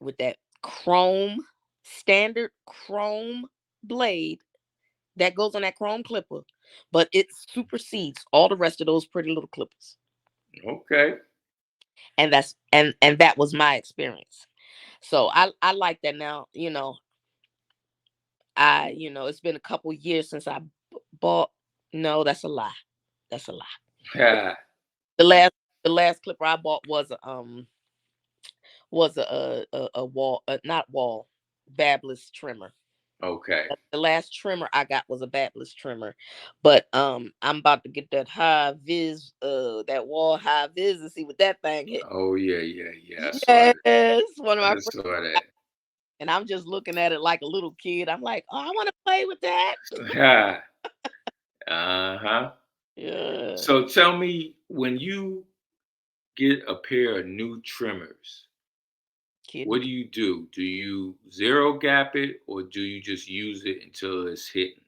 [SPEAKER 2] with that chrome, standard chrome blade that goes on that chrome clipper, but it supersedes all the rest of those pretty little clippers.
[SPEAKER 1] Okay.
[SPEAKER 2] And that was my experience. So I like that now. It's been a couple years since I bought. No, that's a lie. That's a lie. The,
[SPEAKER 1] Ha.
[SPEAKER 2] the last the last clipper I bought was a wall, not wall, babless trimmer.
[SPEAKER 1] Okay.
[SPEAKER 2] The last trimmer I got was a babless trimmer, but I'm about to get that high vis, that wall high vis, and see what that thing hit.
[SPEAKER 1] Oh yeah, yeah, yeah. I saw
[SPEAKER 2] Yes,
[SPEAKER 1] that.
[SPEAKER 2] one of my
[SPEAKER 1] I
[SPEAKER 2] friends,
[SPEAKER 1] saw that.
[SPEAKER 2] and I'm just looking at it like a little kid. I'm like, oh, I want to play with that.
[SPEAKER 1] Ha. Uh-huh.
[SPEAKER 2] Yeah,
[SPEAKER 1] So tell me, when you get a pair of new trimmers, what
[SPEAKER 2] kidding.
[SPEAKER 1] do you do? Do you zero gap it or do you just use it until it's hitting?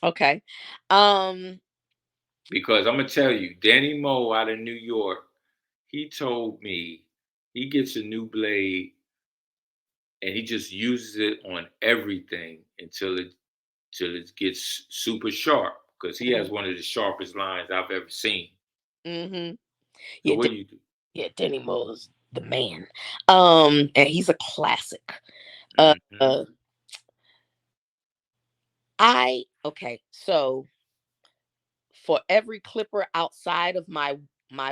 [SPEAKER 2] Okay. Um.
[SPEAKER 1] Because I'm gonna tell you, Danny Moe out of New York, he told me he gets a new blade and he just uses it on everything until it gets super sharp. Because he has one of the sharpest lines I've ever seen.
[SPEAKER 2] Mm-hmm.
[SPEAKER 1] So
[SPEAKER 2] Yeah.
[SPEAKER 1] what do you do?
[SPEAKER 2] Yeah. Danny Mo's the man. And he's a classic. Uh.
[SPEAKER 1] Hmm.
[SPEAKER 2] uh I okay. So for every clipper outside of my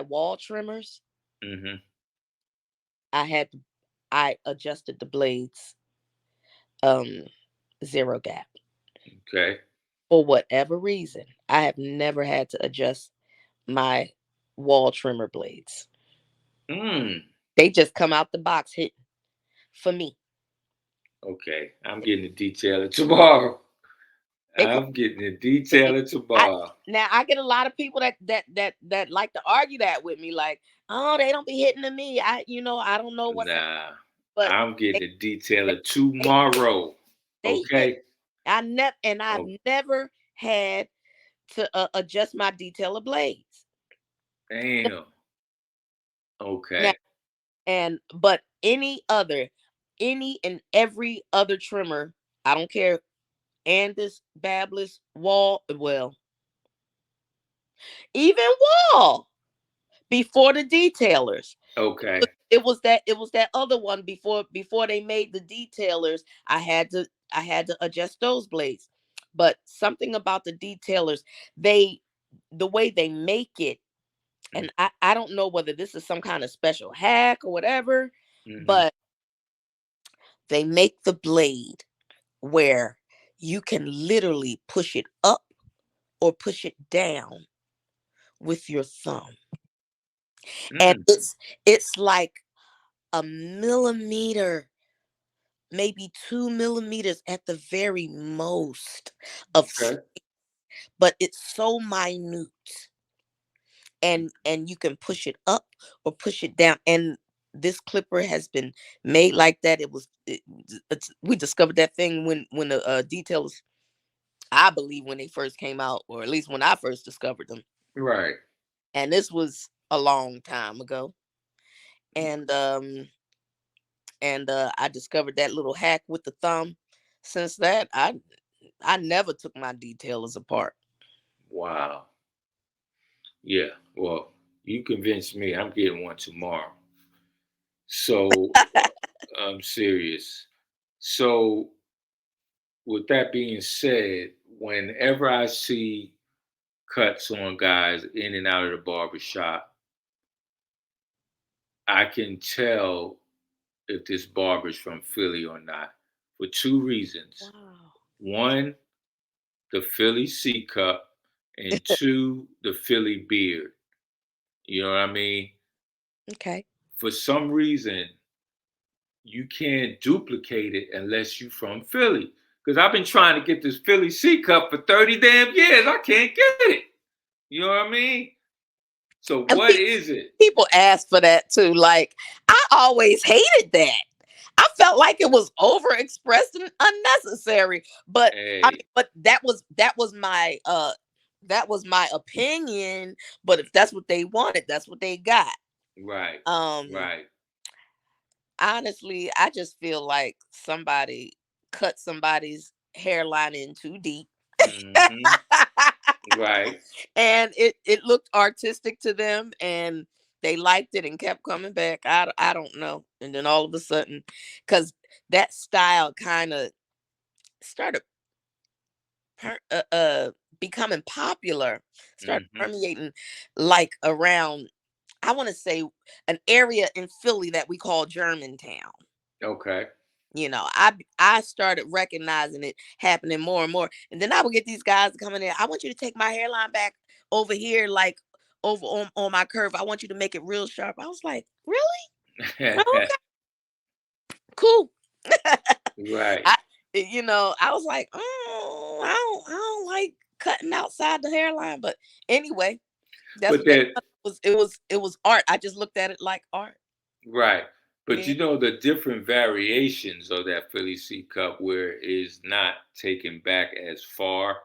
[SPEAKER 2] wall trimmers,
[SPEAKER 1] Hmm.
[SPEAKER 2] I had I adjusted the blades um zero gap.
[SPEAKER 1] Okay.
[SPEAKER 2] For whatever reason, I have never had to adjust my wall trimmer blades.
[SPEAKER 1] Mm.
[SPEAKER 2] They just come out the box hitting for me.
[SPEAKER 1] Okay. I'm getting a detailer tomorrow.
[SPEAKER 2] They come
[SPEAKER 1] I'm getting a
[SPEAKER 2] hitting.
[SPEAKER 1] detailer
[SPEAKER 2] I
[SPEAKER 1] tomorrow.
[SPEAKER 2] Now I get a lot of people that like to argue that with me, like, oh, they don't be hitting to me. I don't know what's happening,
[SPEAKER 1] Nah.
[SPEAKER 2] but
[SPEAKER 1] I'm
[SPEAKER 2] they
[SPEAKER 1] getting a
[SPEAKER 2] they,
[SPEAKER 1] detailer
[SPEAKER 2] they hit.
[SPEAKER 1] tomorrow.
[SPEAKER 2] They hit.
[SPEAKER 1] Okay.
[SPEAKER 2] I've
[SPEAKER 1] Oh,
[SPEAKER 2] never had to adjust my detailer blades.
[SPEAKER 1] damn.
[SPEAKER 2] Now,
[SPEAKER 1] Okay.
[SPEAKER 2] but any and every other trimmer, I don't care, Andis, Babless, Wall, well, even Wall before the detailers.
[SPEAKER 1] Okay.
[SPEAKER 2] It was that other one before they made the detailers. I had to adjust those blades. But something about the detailers, they the way they make it, and I don't know whether this is some kind of special hack or whatever,
[SPEAKER 1] Mm-hmm.
[SPEAKER 2] but they make the blade where you can literally push it up or push it down with your thumb. And
[SPEAKER 1] Mm.
[SPEAKER 2] it's like a millimeter, maybe 2 millimeters at the very most of
[SPEAKER 1] Okay.
[SPEAKER 2] but it's so minute, and you can push it up or push it down. And this clipper has been made like that. We discovered that thing when the details, I believe, when they first came out, or at least when I first discovered them.
[SPEAKER 1] Right.
[SPEAKER 2] And this was a long time ago. And I discovered that little hack with the thumb. Since that, I never took my detailers apart.
[SPEAKER 1] Wow. Yeah. Well, you convinced me. I'm getting one tomorrow. So I'm serious. So with that being said, whenever I see cuts on guys in and out of the barber shop, I can tell if this barber's from Philly or not for two reasons.
[SPEAKER 2] Wow.
[SPEAKER 1] One, the Philly C cup, and two, the Philly beard. You know what I mean?
[SPEAKER 2] Okay.
[SPEAKER 1] For some reason, you can't duplicate it unless you're from Philly. Because I've been trying to get this Philly C cup for 30 damn years. I can't get it. You know what I mean? So
[SPEAKER 2] And
[SPEAKER 1] what is it?
[SPEAKER 2] people ask for that too. Like, I always hated that. I felt like it was overexpressed and unnecessary. But I mean,
[SPEAKER 1] Hey,
[SPEAKER 2] but that was my opinion. But if that's what they wanted, that's what they got.
[SPEAKER 1] right,
[SPEAKER 2] Um,
[SPEAKER 1] right.
[SPEAKER 2] Honestly, I just feel like somebody cut somebody's hairline in too deep.
[SPEAKER 1] Mm-hmm. Right.
[SPEAKER 2] And it looked artistic to them, and they liked it and kept coming back. I don't know. And then all of a sudden, because that style kind of started per, becoming popular, started
[SPEAKER 1] Mm-hmm.
[SPEAKER 2] permeating like around, I want to say, an area in Philly that we call Germantown.
[SPEAKER 1] Okay.
[SPEAKER 2] I started recognizing it happening more and more, and then I would get these guys to come in there. I want you to take my hairline back over here, like over on my curve. I want you to make it real sharp. I was like, really? Okay, cool.
[SPEAKER 1] Right.
[SPEAKER 2] I, I was like, I don't like cutting outside the hairline, but anyway, that's
[SPEAKER 1] But
[SPEAKER 2] what they
[SPEAKER 1] that
[SPEAKER 2] was. It was art. I just looked at it like art.
[SPEAKER 1] right. But
[SPEAKER 2] Yeah.
[SPEAKER 1] you know the different variations of that Philly C cup where it is not taken back as far,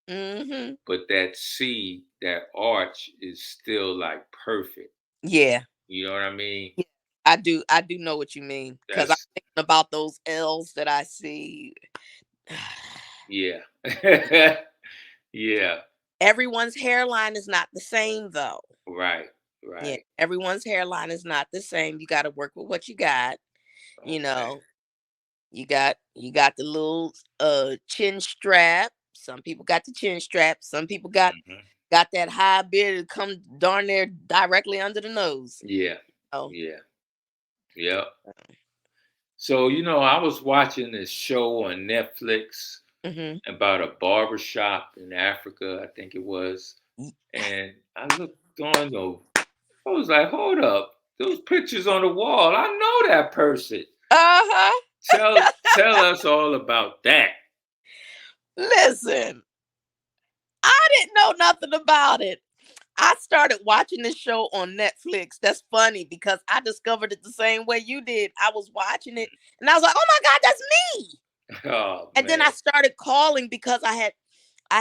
[SPEAKER 2] Hmm.
[SPEAKER 1] but that C, that arch is still like perfect.
[SPEAKER 2] Yeah.
[SPEAKER 1] You know what I mean?
[SPEAKER 2] Yeah, I do know what you mean, because I'm
[SPEAKER 1] That's
[SPEAKER 2] thinking about those L's that I see.
[SPEAKER 1] yeah. Yeah.
[SPEAKER 2] Everyone's hairline is not the same though.
[SPEAKER 1] Right.
[SPEAKER 2] Yeah,
[SPEAKER 1] Right.
[SPEAKER 2] everyone's hairline is not the same. You got to work with what you got. You
[SPEAKER 1] Okay.
[SPEAKER 2] know, you got the little chin strap. Some people got the chin strap. Some people got
[SPEAKER 1] Hmm.
[SPEAKER 2] got that high beard that come darn near directly under the nose.
[SPEAKER 1] Yeah.
[SPEAKER 2] Oh.
[SPEAKER 1] Yeah. Yep. So, I was watching this show on Netflix
[SPEAKER 2] Hmm.
[SPEAKER 1] about a barber shop in Africa, I think it was. And I looked on the, I was like, hold up, those pictures on the wall. I know that person.
[SPEAKER 2] Uh-huh.
[SPEAKER 1] Tell us all about that.
[SPEAKER 2] Listen, I didn't know nothing about it. I started watching this show on Netflix. That's funny because I discovered it the same way you did. I was watching it and I was like, "Oh my god, that's me."
[SPEAKER 1] Oh
[SPEAKER 2] And then I
[SPEAKER 1] man.
[SPEAKER 2] started calling because I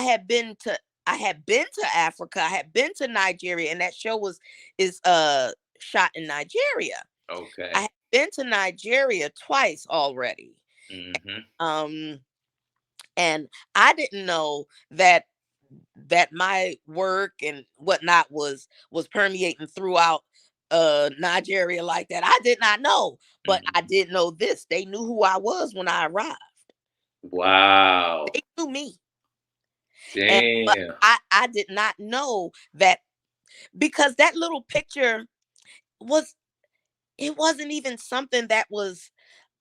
[SPEAKER 2] had been to I had been to Africa. I had been to Nigeria, and that show is shot in Nigeria. I
[SPEAKER 1] Okay.
[SPEAKER 2] had been to Nigeria twice already.
[SPEAKER 1] Hmm.
[SPEAKER 2] Um and I didn't know that my work and whatnot was permeating throughout Nigeria like that. I did not know, but I
[SPEAKER 1] Hmm.
[SPEAKER 2] did know this. They knew who I was when I arrived.
[SPEAKER 1] Wow.
[SPEAKER 2] They knew me. And but
[SPEAKER 1] Damn.
[SPEAKER 2] I did not know that, because that little picture was it wasn't even something that was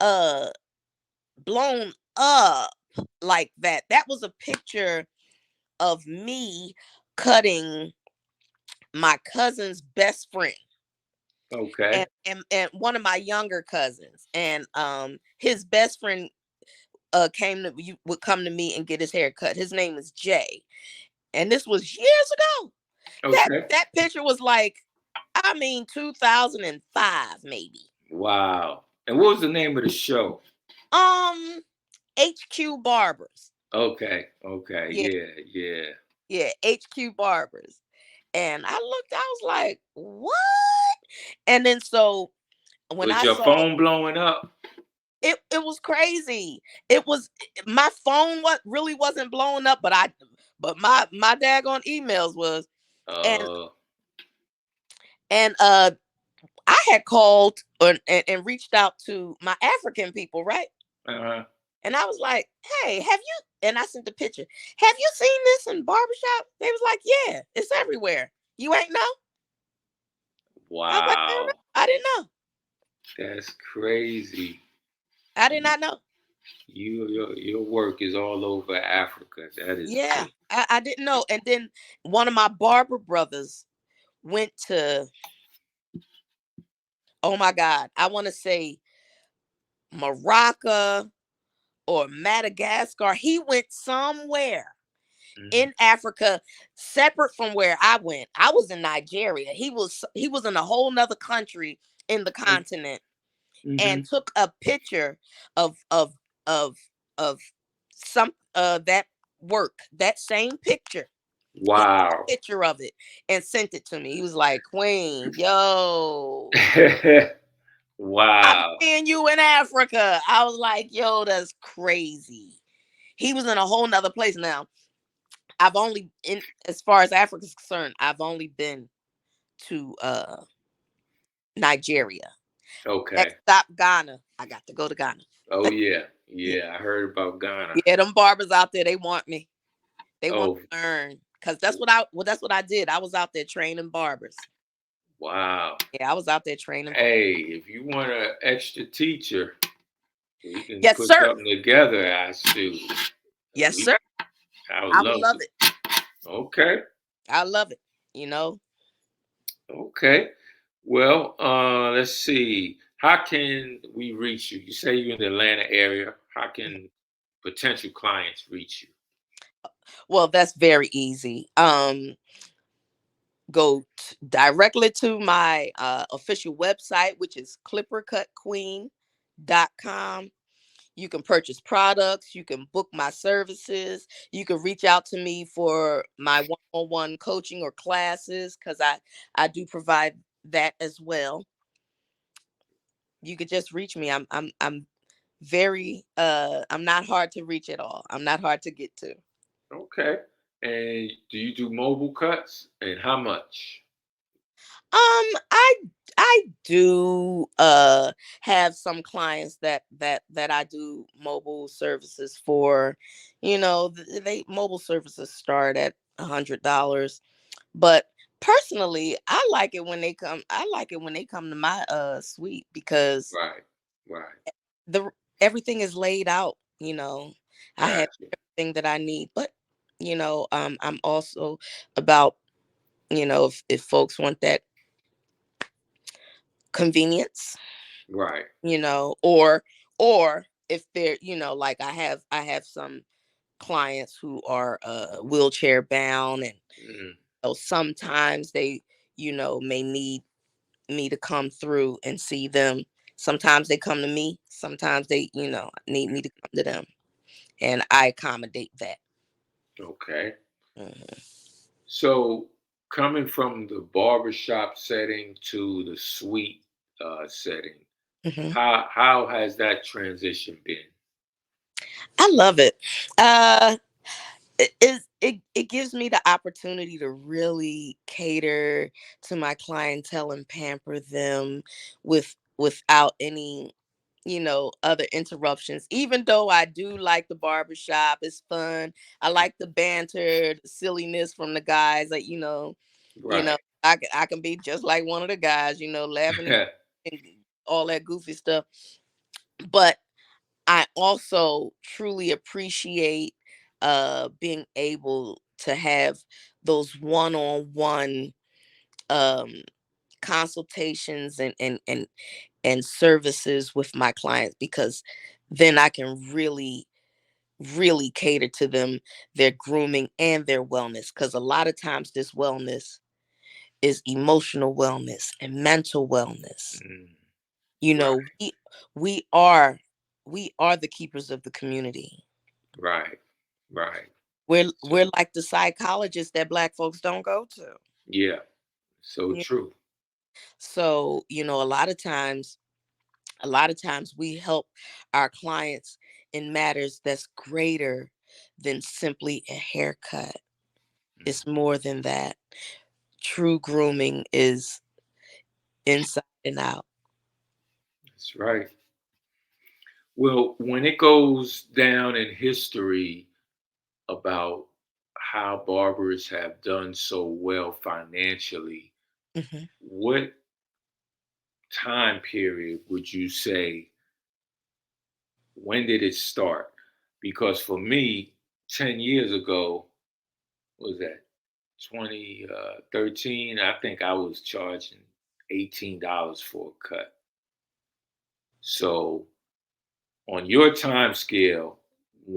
[SPEAKER 2] uh blown up like that. That was a picture of me cutting my cousin's best friend,
[SPEAKER 1] Okay.
[SPEAKER 2] and one of my younger cousins, and his best friend would come to me and get his hair cut. His name is Jay, and this was years ago. that
[SPEAKER 1] Okay.
[SPEAKER 2] that picture was like, I mean, 2005 maybe.
[SPEAKER 1] Wow. And what was the name of the show?
[SPEAKER 2] um HQ Barbers.
[SPEAKER 1] Okay. Okay.
[SPEAKER 2] Yeah,
[SPEAKER 1] Yeah. Yeah.
[SPEAKER 2] yeah, HQ Barbers. And I looked, I was like, what? And then so when
[SPEAKER 1] Was
[SPEAKER 2] I
[SPEAKER 1] your
[SPEAKER 2] saw
[SPEAKER 1] phone blowing up?
[SPEAKER 2] it was crazy. It was My phone what really wasn't blowing up, but my daggone emails was. and
[SPEAKER 1] Uh.
[SPEAKER 2] and I had called and reached out to my African people, right?
[SPEAKER 1] Uh-huh.
[SPEAKER 2] And I was like, hey, have you, and I sent the picture, have you seen this in barbershop? They was like, yeah, it's everywhere. You ain't know? I was like, I don't know.
[SPEAKER 1] Wow.
[SPEAKER 2] I didn't know.
[SPEAKER 1] That's crazy.
[SPEAKER 2] I did not know.
[SPEAKER 1] Your work is all over Africa. That is
[SPEAKER 2] Yeah,
[SPEAKER 1] good.
[SPEAKER 2] I didn't know. And then one of my barber brothers went to, oh my God, I want to say Morocco or Madagascar. He went somewhere,
[SPEAKER 1] Mhm.
[SPEAKER 2] in Africa, separate from where I went. I was in Nigeria. He was in a whole nother country in the continent, and
[SPEAKER 1] Mhm.
[SPEAKER 2] took a picture of of some that work, that same picture. He took a
[SPEAKER 1] Wow.
[SPEAKER 2] picture of it and sent it to me. He was like, "Queen, yo, I'm
[SPEAKER 1] Wow.
[SPEAKER 2] seeing you in Africa." I was like, "Yo, that's crazy." He was in a whole nother place. Now, I've only in as far as Africa is concerned, I've only been to Nigeria.
[SPEAKER 1] Okay.
[SPEAKER 2] Next stop, Ghana. I got to go to Ghana.
[SPEAKER 1] Oh yeah.
[SPEAKER 2] Yeah,
[SPEAKER 1] Yeah, I heard about Ghana.
[SPEAKER 2] yeah, them barbers out there, they want me. They want
[SPEAKER 1] Oh,
[SPEAKER 2] to learn because that's what I did. I was out there training barbers.
[SPEAKER 1] wow.
[SPEAKER 2] Yeah, I was out there training.
[SPEAKER 1] Hey, if you want an extra teacher, we can
[SPEAKER 2] Yes,
[SPEAKER 1] put
[SPEAKER 2] sir.
[SPEAKER 1] something together. I see.
[SPEAKER 2] Yes,
[SPEAKER 1] We,
[SPEAKER 2] sir.
[SPEAKER 1] I would
[SPEAKER 2] I would
[SPEAKER 1] love
[SPEAKER 2] love
[SPEAKER 1] to.
[SPEAKER 2] it.
[SPEAKER 1] Okay.
[SPEAKER 2] I love it. You know.
[SPEAKER 1] Okay. Well, let's see. How can we reach you? You say you're in the Atlanta area. How can potential clients reach you?
[SPEAKER 2] Well, that's very easy. Go directly to my official website, which is clippercutqueen.com. You can purchase products, you can book my services, you can reach out to me for my one-on-one coaching or classes, because I do provide that as well. You could just reach me. I'm very I'm not hard to reach at all. I'm not hard to get to.
[SPEAKER 1] Okay. And do you do mobile cuts? And how much?
[SPEAKER 2] I do have some clients that I do mobile services for. They mobile services start at $100, but personally, I like it when they come to my suite, because
[SPEAKER 1] Right. Right.
[SPEAKER 2] the everything is laid out. I have
[SPEAKER 1] Gotcha.
[SPEAKER 2] everything that I need. But I'm also about, if folks want that convenience,
[SPEAKER 1] Right.
[SPEAKER 2] or if they're, like, I have some clients who are wheelchair bound, and
[SPEAKER 1] Mm,
[SPEAKER 2] sometimes they, may need me to come through and see them. Sometimes they come to me, sometimes they, need me to come to them, and I accommodate that.
[SPEAKER 1] okay.
[SPEAKER 2] Mhm.
[SPEAKER 1] So coming from the barbershop setting to the suite setting,
[SPEAKER 2] Mhm.
[SPEAKER 1] how has that transition been?
[SPEAKER 2] I love it. uh it gives me the opportunity to really cater to my clientele and pamper them without any, other interruptions. Even though I do like the barbershop, it's fun. I like the banter, the silliness from the guys. Like, you know,
[SPEAKER 1] Right.
[SPEAKER 2] I can be just like one of the guys, laughing and all that goofy stuff. But I also truly appreciate being able to have those one-on-one um consultations and services with my clients, because then I can really cater to them, their grooming and their wellness, because a lot of times this wellness is emotional wellness and mental wellness.
[SPEAKER 1] Mm,
[SPEAKER 2] You
[SPEAKER 1] right.
[SPEAKER 2] know, we are the keepers of the community.
[SPEAKER 1] Right. Right.
[SPEAKER 2] We're
[SPEAKER 1] So
[SPEAKER 2] like the psychologists that black folks don't go to.
[SPEAKER 1] yeah, so
[SPEAKER 2] Yeah.
[SPEAKER 1] true.
[SPEAKER 2] So, a lot of times we help our clients in matters that's greater than simply a haircut.
[SPEAKER 1] Mm,
[SPEAKER 2] It's more than that. True grooming is inside and out.
[SPEAKER 1] that's right. Well, when it goes down in history about how barbers have done so well financially,
[SPEAKER 2] Mhm.
[SPEAKER 1] what time period would you say, when did it start? Because for me, 10 years ago, what was that 2013? I think I was charging $18 for a cut. So, on your time scale,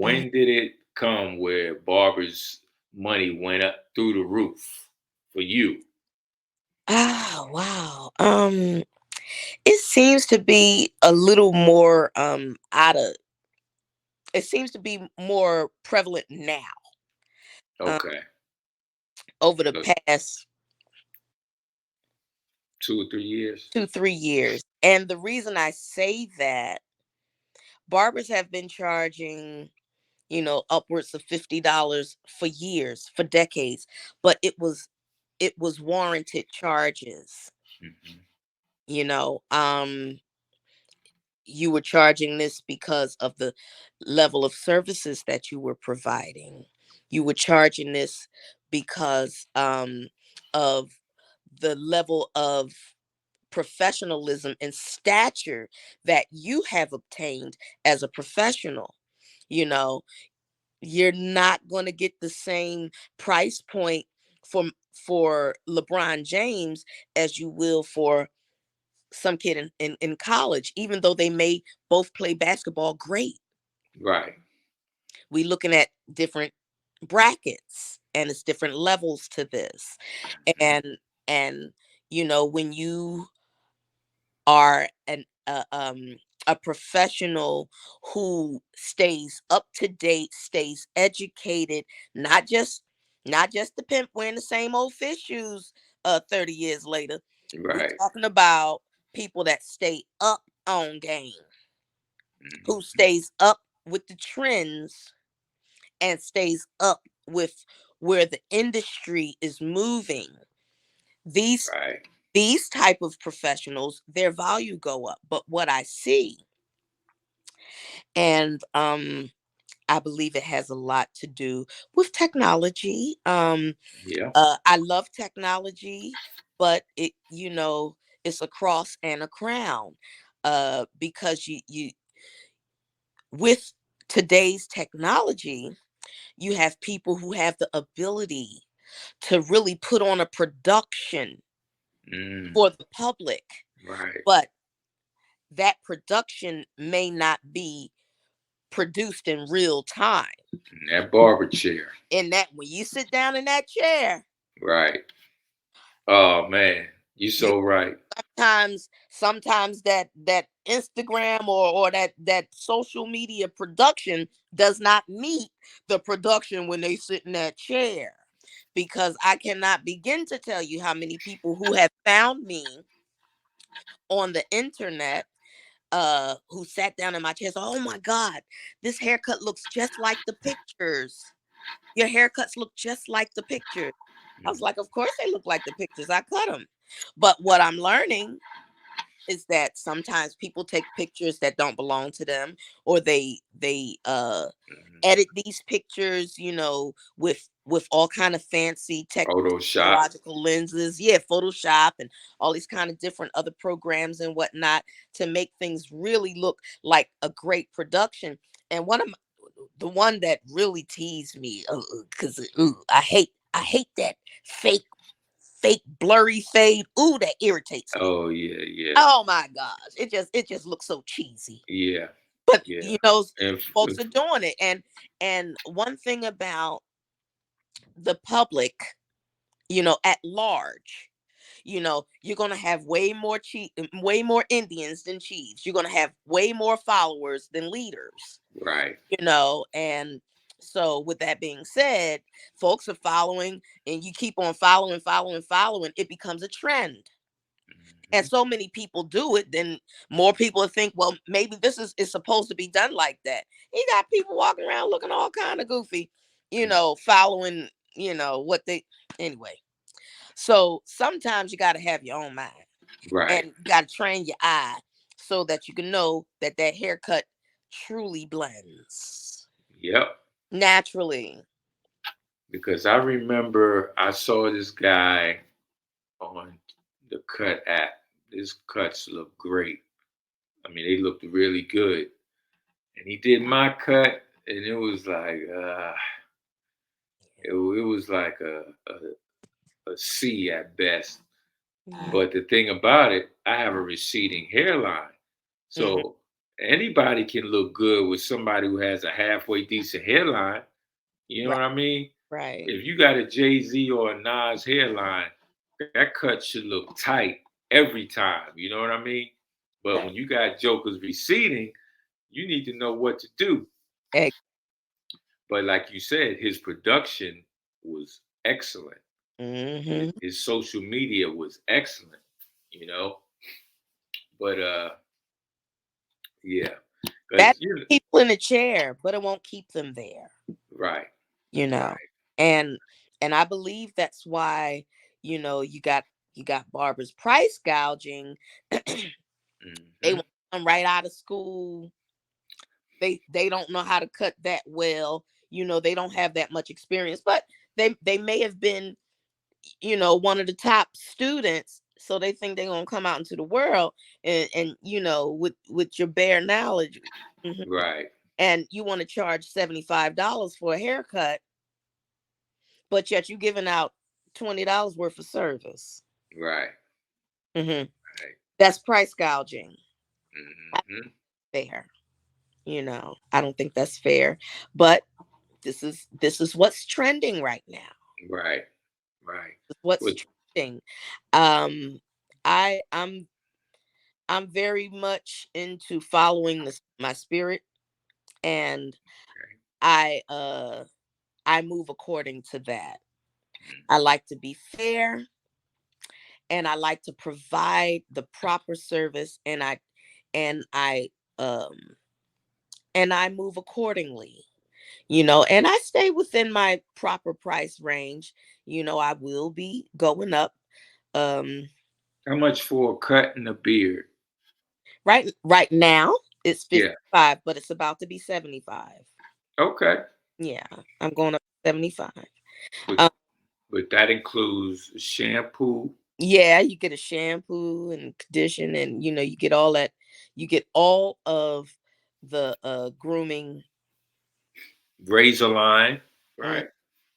[SPEAKER 2] Mhm.
[SPEAKER 1] when did it come where barbers money went up through the roof for you?
[SPEAKER 2] Ah, wow. It seems to be a little more out of it seems to be more prevalent now, um,
[SPEAKER 1] Okay.
[SPEAKER 2] over the
[SPEAKER 1] So
[SPEAKER 2] past
[SPEAKER 1] 2 or 3 years.
[SPEAKER 2] 2, 3 years. And the reason I say that, barbers have been charging, upwards of $50 for years, for decades, but it was warranted charges.
[SPEAKER 1] Hmm.
[SPEAKER 2] You know, you were charging this because of the level of services that you were providing. You were charging this because of the level of professionalism and stature that you have obtained as a professional. You know, you're not going to get the same price point for LeBron James as you will for some kid in college, even though they may both play basketball great.
[SPEAKER 1] Right.
[SPEAKER 2] We looking at different brackets, and it's different levels to this.
[SPEAKER 1] Hmm.
[SPEAKER 2] And when you are a professional who stays up to date, stays educated, not just the pimp wearing the same old fish shoes 30 years later. We're
[SPEAKER 1] Right.
[SPEAKER 2] talking about people that stay up on game, who
[SPEAKER 1] Hmm.
[SPEAKER 2] stays up with the trends and stays up with where the industry is moving. These
[SPEAKER 1] Right.
[SPEAKER 2] these type of professionals, their value go up. But what I see, and I believe it has a lot to do with technology.
[SPEAKER 1] Yeah.
[SPEAKER 2] I love technology, but it's a cross and a crown. Because you with today's technology, you have people who have the ability to really put on a production
[SPEAKER 1] Mm.
[SPEAKER 2] for the public,
[SPEAKER 1] Right.
[SPEAKER 2] but that production may not be produced in real time.
[SPEAKER 1] And that barber chair.
[SPEAKER 2] In that, when you sit down in that chair,
[SPEAKER 1] Right. Oh man, you
[SPEAKER 2] you
[SPEAKER 1] so right.
[SPEAKER 2] sometimes that Instagram or that social media production does not meet the production when they sit in that chair. Because I cannot begin to tell you how many people who have found me on the internet, who sat down in my chair, said, "Oh my God, this haircut looks just like the pictures. Your haircuts look just like the pictures." I was
[SPEAKER 1] Mm.
[SPEAKER 2] like, "Of course they look like the pictures. I cut them." But what I'm learning is that sometimes people take pictures that don't belong to them, or they
[SPEAKER 1] Mhm.
[SPEAKER 2] edit these pictures, with all kind of fancy
[SPEAKER 1] Photoshop.
[SPEAKER 2] technological lenses, yeah, Photoshop and all these kind of different other programs and whatnot, to make things really look like a great production. And the one that really teased me, because I hate that fake blurry fade. Ooh, that irritates me.
[SPEAKER 1] Oh yeah, yeah,
[SPEAKER 2] Oh my gosh, it just looks so cheesy.
[SPEAKER 1] yeah,
[SPEAKER 2] But
[SPEAKER 1] yeah. And
[SPEAKER 2] folks are doing it. And one thing about the public, at large, you're gonna have way more Indians than chiefs. You're gonna have way more followers than leaders.
[SPEAKER 1] right.
[SPEAKER 2] And so, with that being said, folks are following, and you keep on following, following, following. It becomes a trend, and
[SPEAKER 1] Hmm.
[SPEAKER 2] so many people do it. Then more people think, well, maybe this is supposed to be done like that. You got people walking around looking all kind of goofy, following, what they anyway. So sometimes you got to have your own mind,
[SPEAKER 1] Right.
[SPEAKER 2] and you got to train your eye so that you can know that that haircut truly blends
[SPEAKER 1] Yep.
[SPEAKER 2] naturally.
[SPEAKER 1] Because I remember I saw this guy on the cut app. His cuts look great. I mean, they looked really good. And he did my cut, and it was like, it was like a C at best.
[SPEAKER 2] Yeah.
[SPEAKER 1] But the thing about it, I have a receding hairline.
[SPEAKER 2] Hmm.
[SPEAKER 1] So anybody can look good with somebody who has a halfway decent hairline. You know
[SPEAKER 2] Right.
[SPEAKER 1] what I mean?
[SPEAKER 2] Right.
[SPEAKER 1] If you got a Jay-Z or a Nas hairline, that cut should look tight every time. You know what I mean? But when
[SPEAKER 2] Right.
[SPEAKER 1] you got jokers receding, you need to know what to do.
[SPEAKER 2] Ex-
[SPEAKER 1] But like you said, his production was excellent.
[SPEAKER 2] mhm.
[SPEAKER 1] His social media was excellent, you know. But yeah,
[SPEAKER 2] That
[SPEAKER 1] because you
[SPEAKER 2] people in a chair, but it won't keep them there.
[SPEAKER 1] right,
[SPEAKER 2] You know,
[SPEAKER 1] right,
[SPEAKER 2] and I believe that's why you got barbers price gouging. They
[SPEAKER 1] hmm
[SPEAKER 2] want to come right out of school. They don't know how to cut that well. They don't have that much experience, but they may have been one of the top students, so they think they're gonna come out into the world and with your bare knowledge. Mhm.
[SPEAKER 1] right,
[SPEAKER 2] And you want to charge $75 for a haircut, but yet you giving out $20 worth of service.
[SPEAKER 1] right,
[SPEAKER 2] Hmm.
[SPEAKER 1] right.
[SPEAKER 2] That's price gouging. That's
[SPEAKER 1] hmm
[SPEAKER 2] fair. I don't think that's fair, but this is what's trending right now.
[SPEAKER 1] Right, right.
[SPEAKER 2] What's
[SPEAKER 1] With
[SPEAKER 2] trending. um I'm very much into following my spirit, and
[SPEAKER 1] okay.
[SPEAKER 2] I move according to that. I like to be fair, and I like to provide the proper service, and um I move accordingly. And I stay within my proper price range. I will be going up. um
[SPEAKER 1] How much for a cut and a beard?
[SPEAKER 2] right now it's
[SPEAKER 1] Yeah.
[SPEAKER 2] 55, but it's about to be 75.
[SPEAKER 1] Okay.
[SPEAKER 2] Yeah, I'm going up to 75.
[SPEAKER 1] But
[SPEAKER 2] um
[SPEAKER 1] but that includes shampoo,
[SPEAKER 2] yeah, you get a shampoo and condition, and you get all that. You get all of the grooming.
[SPEAKER 1] razor line,
[SPEAKER 2] Mm,
[SPEAKER 1] right?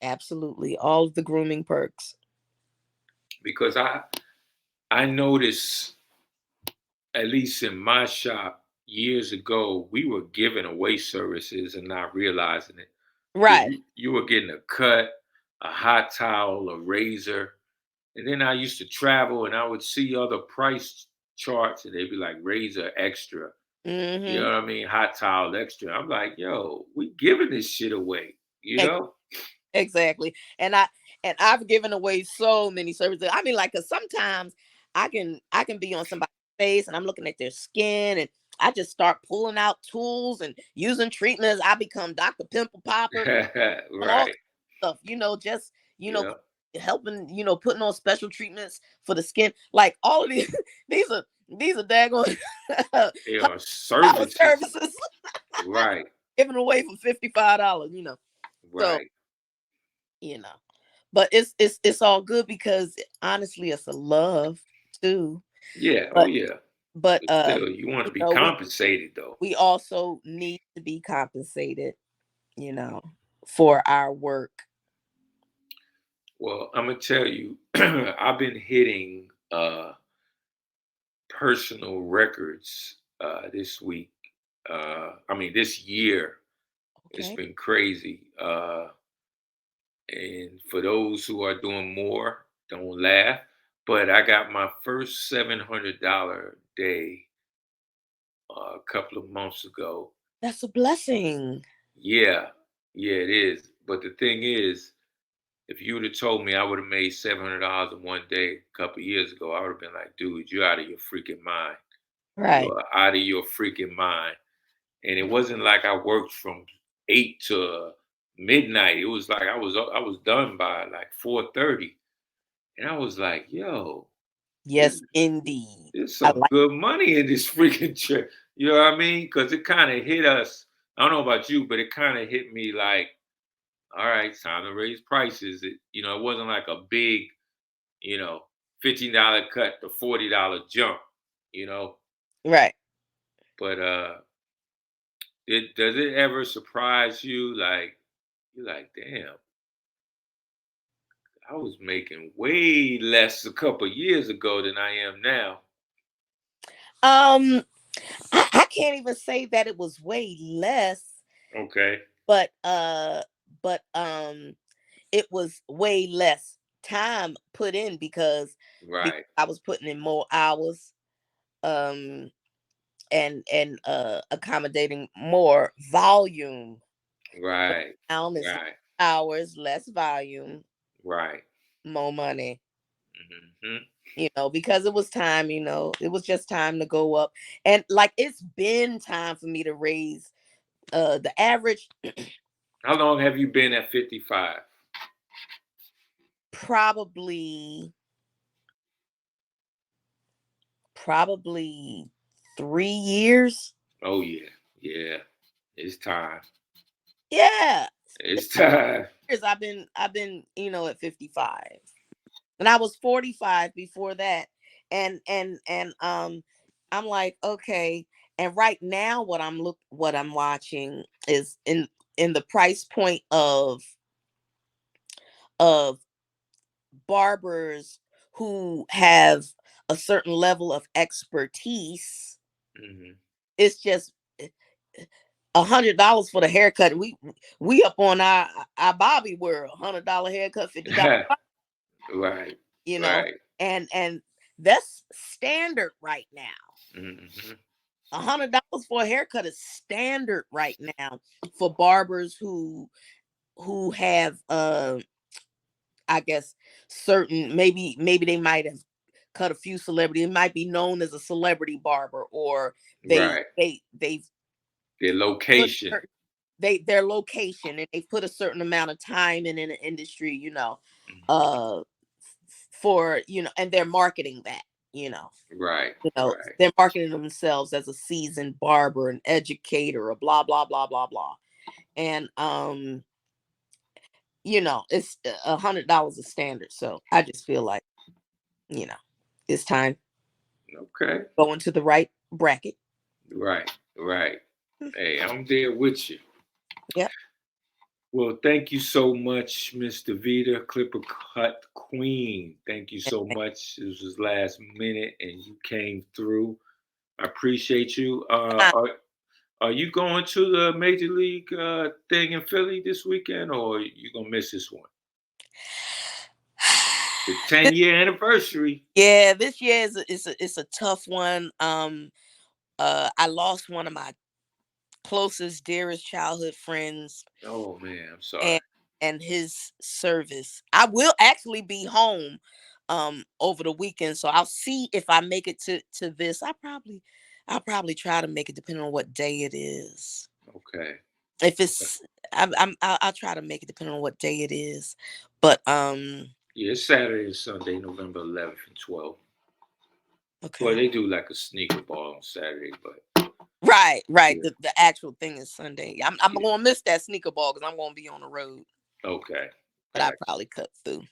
[SPEAKER 2] absolutely, all of the grooming perks.
[SPEAKER 1] Because I noticed, at least in my shop years ago, we were giving away services and not realizing it. Because
[SPEAKER 2] Right.
[SPEAKER 1] you were getting a cut, a hot towel, a razor. And then I used to travel and I would see other price charts and they'd be like razor extra. You know
[SPEAKER 2] Mm-hmm.
[SPEAKER 1] what I mean? Hot towel extra. I'm like, yo, we giving this shit away, you know?
[SPEAKER 2] Exactly. And I've given away so many services. I mean, like, cause sometimes I can be on somebody's face and I'm looking at their skin, and I just start pulling out tools and using treatments. I become Dr. Pimple Popper and all
[SPEAKER 1] Right.
[SPEAKER 2] stuff, just you know
[SPEAKER 1] Yeah.
[SPEAKER 2] helping, putting on special treatments for the skin. Like, all of these these are daggone
[SPEAKER 1] You know,
[SPEAKER 2] $100
[SPEAKER 1] services.
[SPEAKER 2] services
[SPEAKER 1] Right.
[SPEAKER 2] given away for $55. So,
[SPEAKER 1] Right.
[SPEAKER 2] you know but it's all good, because honestly it's a love too.
[SPEAKER 1] Yeah. Oh
[SPEAKER 2] but
[SPEAKER 1] yeah.
[SPEAKER 2] but
[SPEAKER 1] But still, you want to be
[SPEAKER 2] we
[SPEAKER 1] compensated though.
[SPEAKER 2] we also need to be compensated, you know for our work.
[SPEAKER 1] Well, I'm gonna tell you, I've been hitting personal records this week. I mean, this year it's
[SPEAKER 2] Okay.
[SPEAKER 1] been crazy. And for those who are doing more, don't laugh. But I got my first $700 day a couple of months ago.
[SPEAKER 2] That's a blessing.
[SPEAKER 1] Yeah, yeah, it is. But the thing is, if you would have told me I would have made $700 in one day a couple of years ago, I would have been like, dude, you're out of your freaking mind. You
[SPEAKER 2] Right.
[SPEAKER 1] are out of your freaking mind. And it wasn't like I worked from 8 to midnight. It was like I was done by like 4:30. And I was like, yo,
[SPEAKER 2] Yes,
[SPEAKER 1] this
[SPEAKER 2] indeed.
[SPEAKER 1] there's
[SPEAKER 2] I
[SPEAKER 1] some
[SPEAKER 2] like.
[SPEAKER 1] good money in this freaking trip. You know what I mean? Because it kind of hit us. I don't know about you, but it kind of hit me like, all right, time to raise prices. It wasn't like a big, you know, $15 cut to $40 jump, you know.
[SPEAKER 2] Right.
[SPEAKER 1] But does it ever surprise you? Like, you're like, damn, I was making way less a couple years ago than I am now.
[SPEAKER 2] um I can't even say that it was way less,
[SPEAKER 1] Okay.
[SPEAKER 2] but but it was way less time put in because
[SPEAKER 1] Right.
[SPEAKER 2] I was putting in more hours, um and accommodating more volume.
[SPEAKER 1] Right.
[SPEAKER 2] Now is less
[SPEAKER 1] Right.
[SPEAKER 2] hours, less volume,
[SPEAKER 1] Right.
[SPEAKER 2] more money.
[SPEAKER 1] Hmm.
[SPEAKER 2] Because it was time, it was just time to go up. And like it's been time for me to raise the average.
[SPEAKER 1] How long have you been at 55?
[SPEAKER 2] Probably probably 3 years.
[SPEAKER 1] Oh yeah, yeah. It's time.
[SPEAKER 2] Yeah.
[SPEAKER 1] It's time.
[SPEAKER 2] Years I've been at 55. And I was 45 before that. And I'm like, okay. And right now what I'm watching is in the price point of barbers who have a certain level of expertise.
[SPEAKER 1] Hmm.
[SPEAKER 2] It's just $100 for the haircut. We up on our Bobby world. $100 haircut, $50.
[SPEAKER 1] Right.
[SPEAKER 2] You know,
[SPEAKER 1] Right.
[SPEAKER 2] and that's standard right now.
[SPEAKER 1] Hmm.
[SPEAKER 2] $100 for a haircut is standard right now for barbers who have I guess certain, maybe they might have cut a few celebrities. It might be known as a celebrity barber, or
[SPEAKER 1] Right.
[SPEAKER 2] they've
[SPEAKER 1] Their
[SPEAKER 2] put
[SPEAKER 1] location.
[SPEAKER 2] their location, and they put a certain amount of time in the industry,
[SPEAKER 1] Mhm.
[SPEAKER 2] uh for and they're marketing that, you know.
[SPEAKER 1] Right. Right.
[SPEAKER 2] They're marketing themselves as a seasoned barber, an educator, a blah blah blah blah blah. And it's $100 a standard. So I just feel like, you know, it's time
[SPEAKER 1] Okay.
[SPEAKER 2] to go into the right bracket.
[SPEAKER 1] Right. Right. Hey, I'm there with you.
[SPEAKER 2] Yep.
[SPEAKER 1] Well, thank you so much, Miss Davida, Clipper Cut Queen. Thank you so much. This was last minute, and you came through. I appreciate you. Are you going to the Major League thing in Philly this weekend, or you gonna miss this one? The 10-year anniversary.
[SPEAKER 2] Yeah, this year is a tough one. I lost one of my closest, dearest childhood friends,
[SPEAKER 1] Oh man, I'm sorry.
[SPEAKER 2] and his service. I will actually be home over the weekend, so I'll see if I make it to this. I'll probably try to make it depending on what day it is.
[SPEAKER 1] Okay.
[SPEAKER 2] If
[SPEAKER 1] Okay.
[SPEAKER 2] it's I'll try to make it depending on what day it is. But
[SPEAKER 1] Yeah, it's Saturday and Sunday, November 11th and 12th. Well,
[SPEAKER 2] okay.
[SPEAKER 1] they do like a sneaker ball on Saturday, but
[SPEAKER 2] Right.
[SPEAKER 1] yeah,
[SPEAKER 2] The actual thing is Sunday. I'm
[SPEAKER 1] yeah.
[SPEAKER 2] gonna miss that sneaker ball because I'm gonna be on the road.
[SPEAKER 1] Okay,
[SPEAKER 2] But I
[SPEAKER 1] gotcha.
[SPEAKER 2] probably cut through.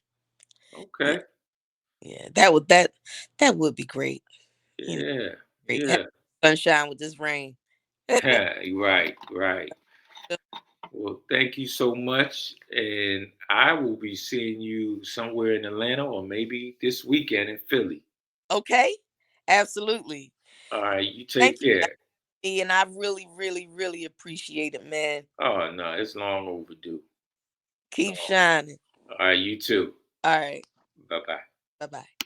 [SPEAKER 2] Yeah,
[SPEAKER 1] Okay,
[SPEAKER 2] yeah. That would be great. You know,
[SPEAKER 1] yeah,
[SPEAKER 2] great. Have
[SPEAKER 1] yeah.
[SPEAKER 2] sunshine with this rain.
[SPEAKER 1] Right, right. Well, thank you so much, and I will be seeing you somewhere in Atlanta or maybe this weekend in Philly.
[SPEAKER 2] Okay, absolutely.
[SPEAKER 1] All right, you
[SPEAKER 2] Thank
[SPEAKER 1] take
[SPEAKER 2] you,
[SPEAKER 1] care.
[SPEAKER 2] Becky, and I really, really, really appreciate it, man.
[SPEAKER 1] Oh no, it's long overdue.
[SPEAKER 2] Keep
[SPEAKER 1] Long.
[SPEAKER 2] shining.
[SPEAKER 1] All right, you too.
[SPEAKER 2] All right.
[SPEAKER 1] Bye bye.
[SPEAKER 2] Bye bye.